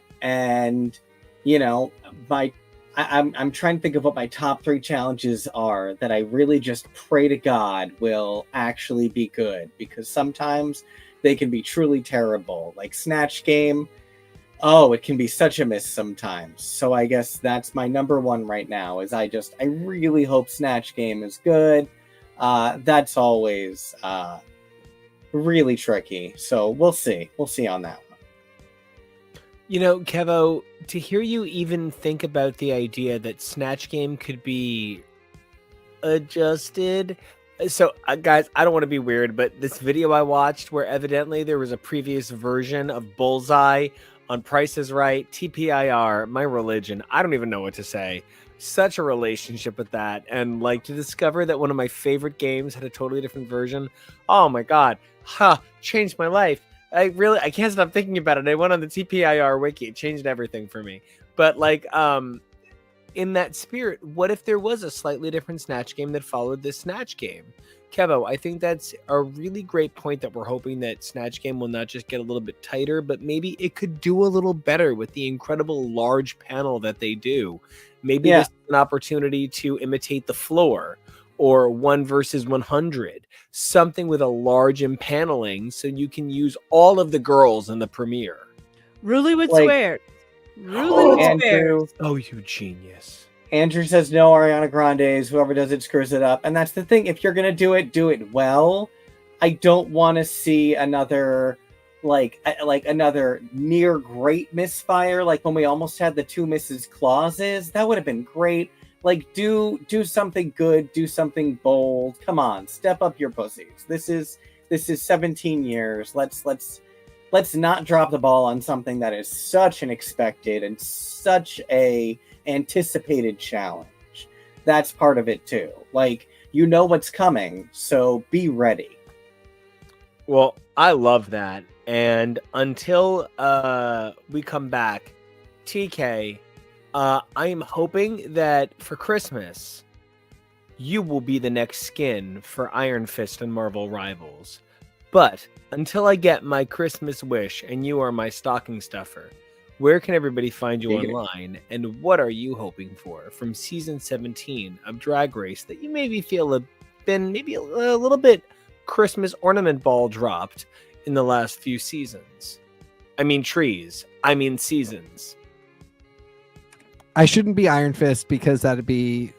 trying to think of what my top 3 challenges are that I really just pray to God will actually be good, because sometimes they can be truly terrible. Like Snatch Game, it can be such a miss sometimes. So I guess that's my number 1 right now, is I really hope Snatch Game is good. That's always really tricky. So we'll see. We'll see on that one. You know, Kevo, to hear you even think about the idea that Snatch Game could be adjusted. So, guys, I don't want to be weird, but this video I watched where evidently there was a previous version of Bullseye on Price is Right, TPIR, my religion. I don't even know what to say. Such a relationship with that. And like to discover that one of my favorite games had a totally different version. Oh my God. Changed my life. I can't stop thinking about it. I went on the TPIR wiki. It changed everything for me. But like, in that spirit, what if there was a slightly different Snatch Game that followed this Snatch Game? Kevo, I think that's a really great point that we're hoping that Snatch Game will not just get a little bit tighter, but maybe it could do a little better with the incredible large panel that they do. Maybe this is an opportunity to imitate the floor or 1 versus 100, something with a large impaneling so you can use all of the girls in the premiere. Really would swear. Really would swear. Oh, you genius. Andrew says no Ariana Grande's. Whoever does it screws it up. And that's the thing. If you're going to do it well. I don't want to see another like another near great misfire. Like when we almost had the 2 Mrs. Clauses. That would have been great. Like do something good. Do something bold. Come on. Step up your pussies. This is 17 years. Let's not drop the ball on something that is such an expected and such a anticipated challenge. That's part of it too. Like, you know what's coming, so be ready. Well, I love that. And until we come back, TK, I am hoping that for Christmas, you will be the next skin for Iron Fist and Marvel Rivals. But until I get my Christmas wish and you are my stocking stuffer, where can everybody find you online? And what are you hoping for from season 17 of Drag Race that you maybe feel have been maybe a little bit Christmas ornament ball dropped in the last few seasons? I mean trees. I mean seasons. I shouldn't be Iron Fist because that'd be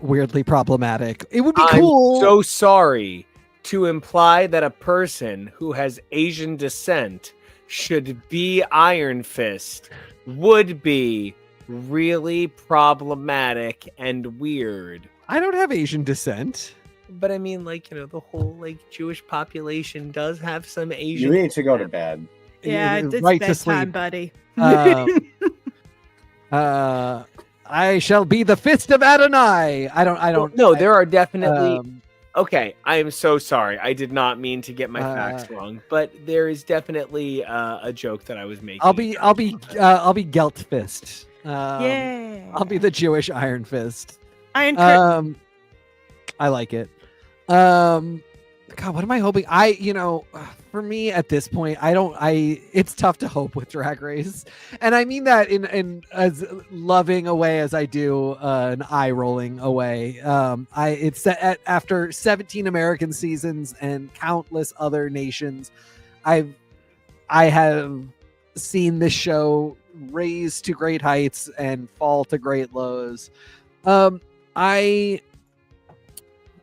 weirdly problematic. It would be cool. I'm so sorry to imply that a person who has Asian descent should be Iron Fist would be really problematic and weird. I don't have Asian descent. But I mean, like, you know, the whole like Jewish population does have some Asian. You need to go to bed. Yeah, it's right bedtime, buddy. I shall be the fist of Adonai. I don't. No, there are definitely. Okay, I am so sorry. I did not mean to get my facts wrong, but there is definitely a joke that I was making. I'll be Gelt Fist. Yeah. I'll be the Jewish Iron Fist. Iron. I like it. God, what am I hoping? For me at this point, it's tough to hope with Drag Race. And I mean that in as loving a way as I do an eye rolling away. After 17 American seasons and countless other nations, I have seen this show raise to great heights and fall to great lows.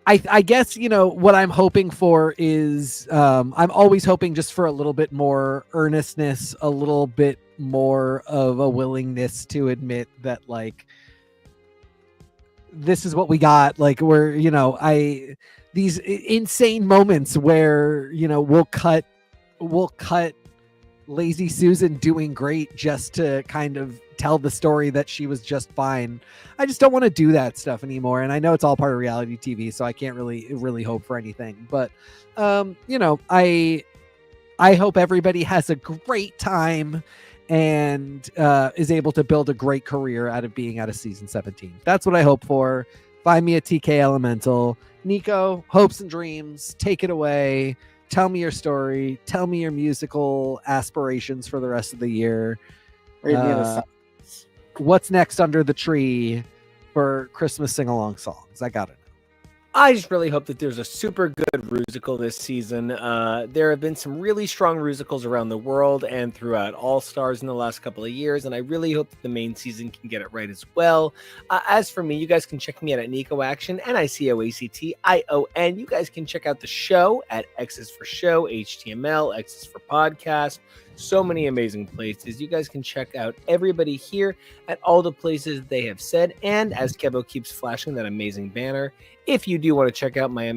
I guess, what I'm hoping for is I'm always hoping just for a little bit more earnestness, a little bit more of a willingness to admit that, like, this is what we got. Like, we're, these insane moments where, we'll cut Lazy Susan doing great just to kind of tell the story that she was just fine. I just don't want to do that stuff anymore. And I know it's all part of reality TV, so I can't really hope for anything. But, I hope everybody has a great time and is able to build a great career out of being out of season 17. That's what I hope for. Find me at TK Elemental. NICO, hopes and dreams. Take it away. Tell me your story. Tell me your musical aspirations for the rest of the year. What's next under the tree for Christmas sing-along songs? I got it. I just really hope that there's a super good rusical this season. There have been some really strong rusicals around the world and throughout All Stars in the last couple of years, and I really hope that the main season can get it right as well. As for me, you guys can check me out at NICO Action, NICOACTION. You guys can check out the show at X is for Show, HTML, X is for Podcast. So many amazing places. You guys can check out everybody here at all the places they have said. And as Kevo keeps flashing that amazing banner, if you do want to check out my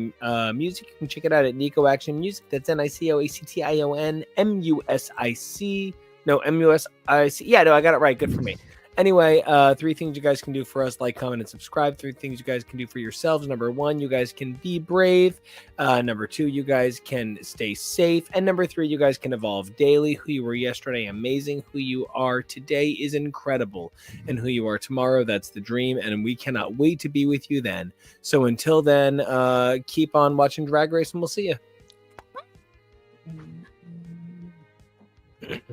music, you can check it out at NICO Action Music. That's NICOACTION MUSIC. No, MUSIC. Yeah, no, I got it right. Good for me. Anyway, 3 things you guys can do for us: like, comment, and subscribe. 3 things you guys can do for yourselves. Number 1, you guys can be brave. Number 2, you guys can stay safe. And number 3, you guys can evolve daily. Who you were yesterday, amazing. Who you are today is incredible. And who you are tomorrow, that's the dream. And we cannot wait to be with you then. So until then, keep on watching Drag Race, and we'll see you.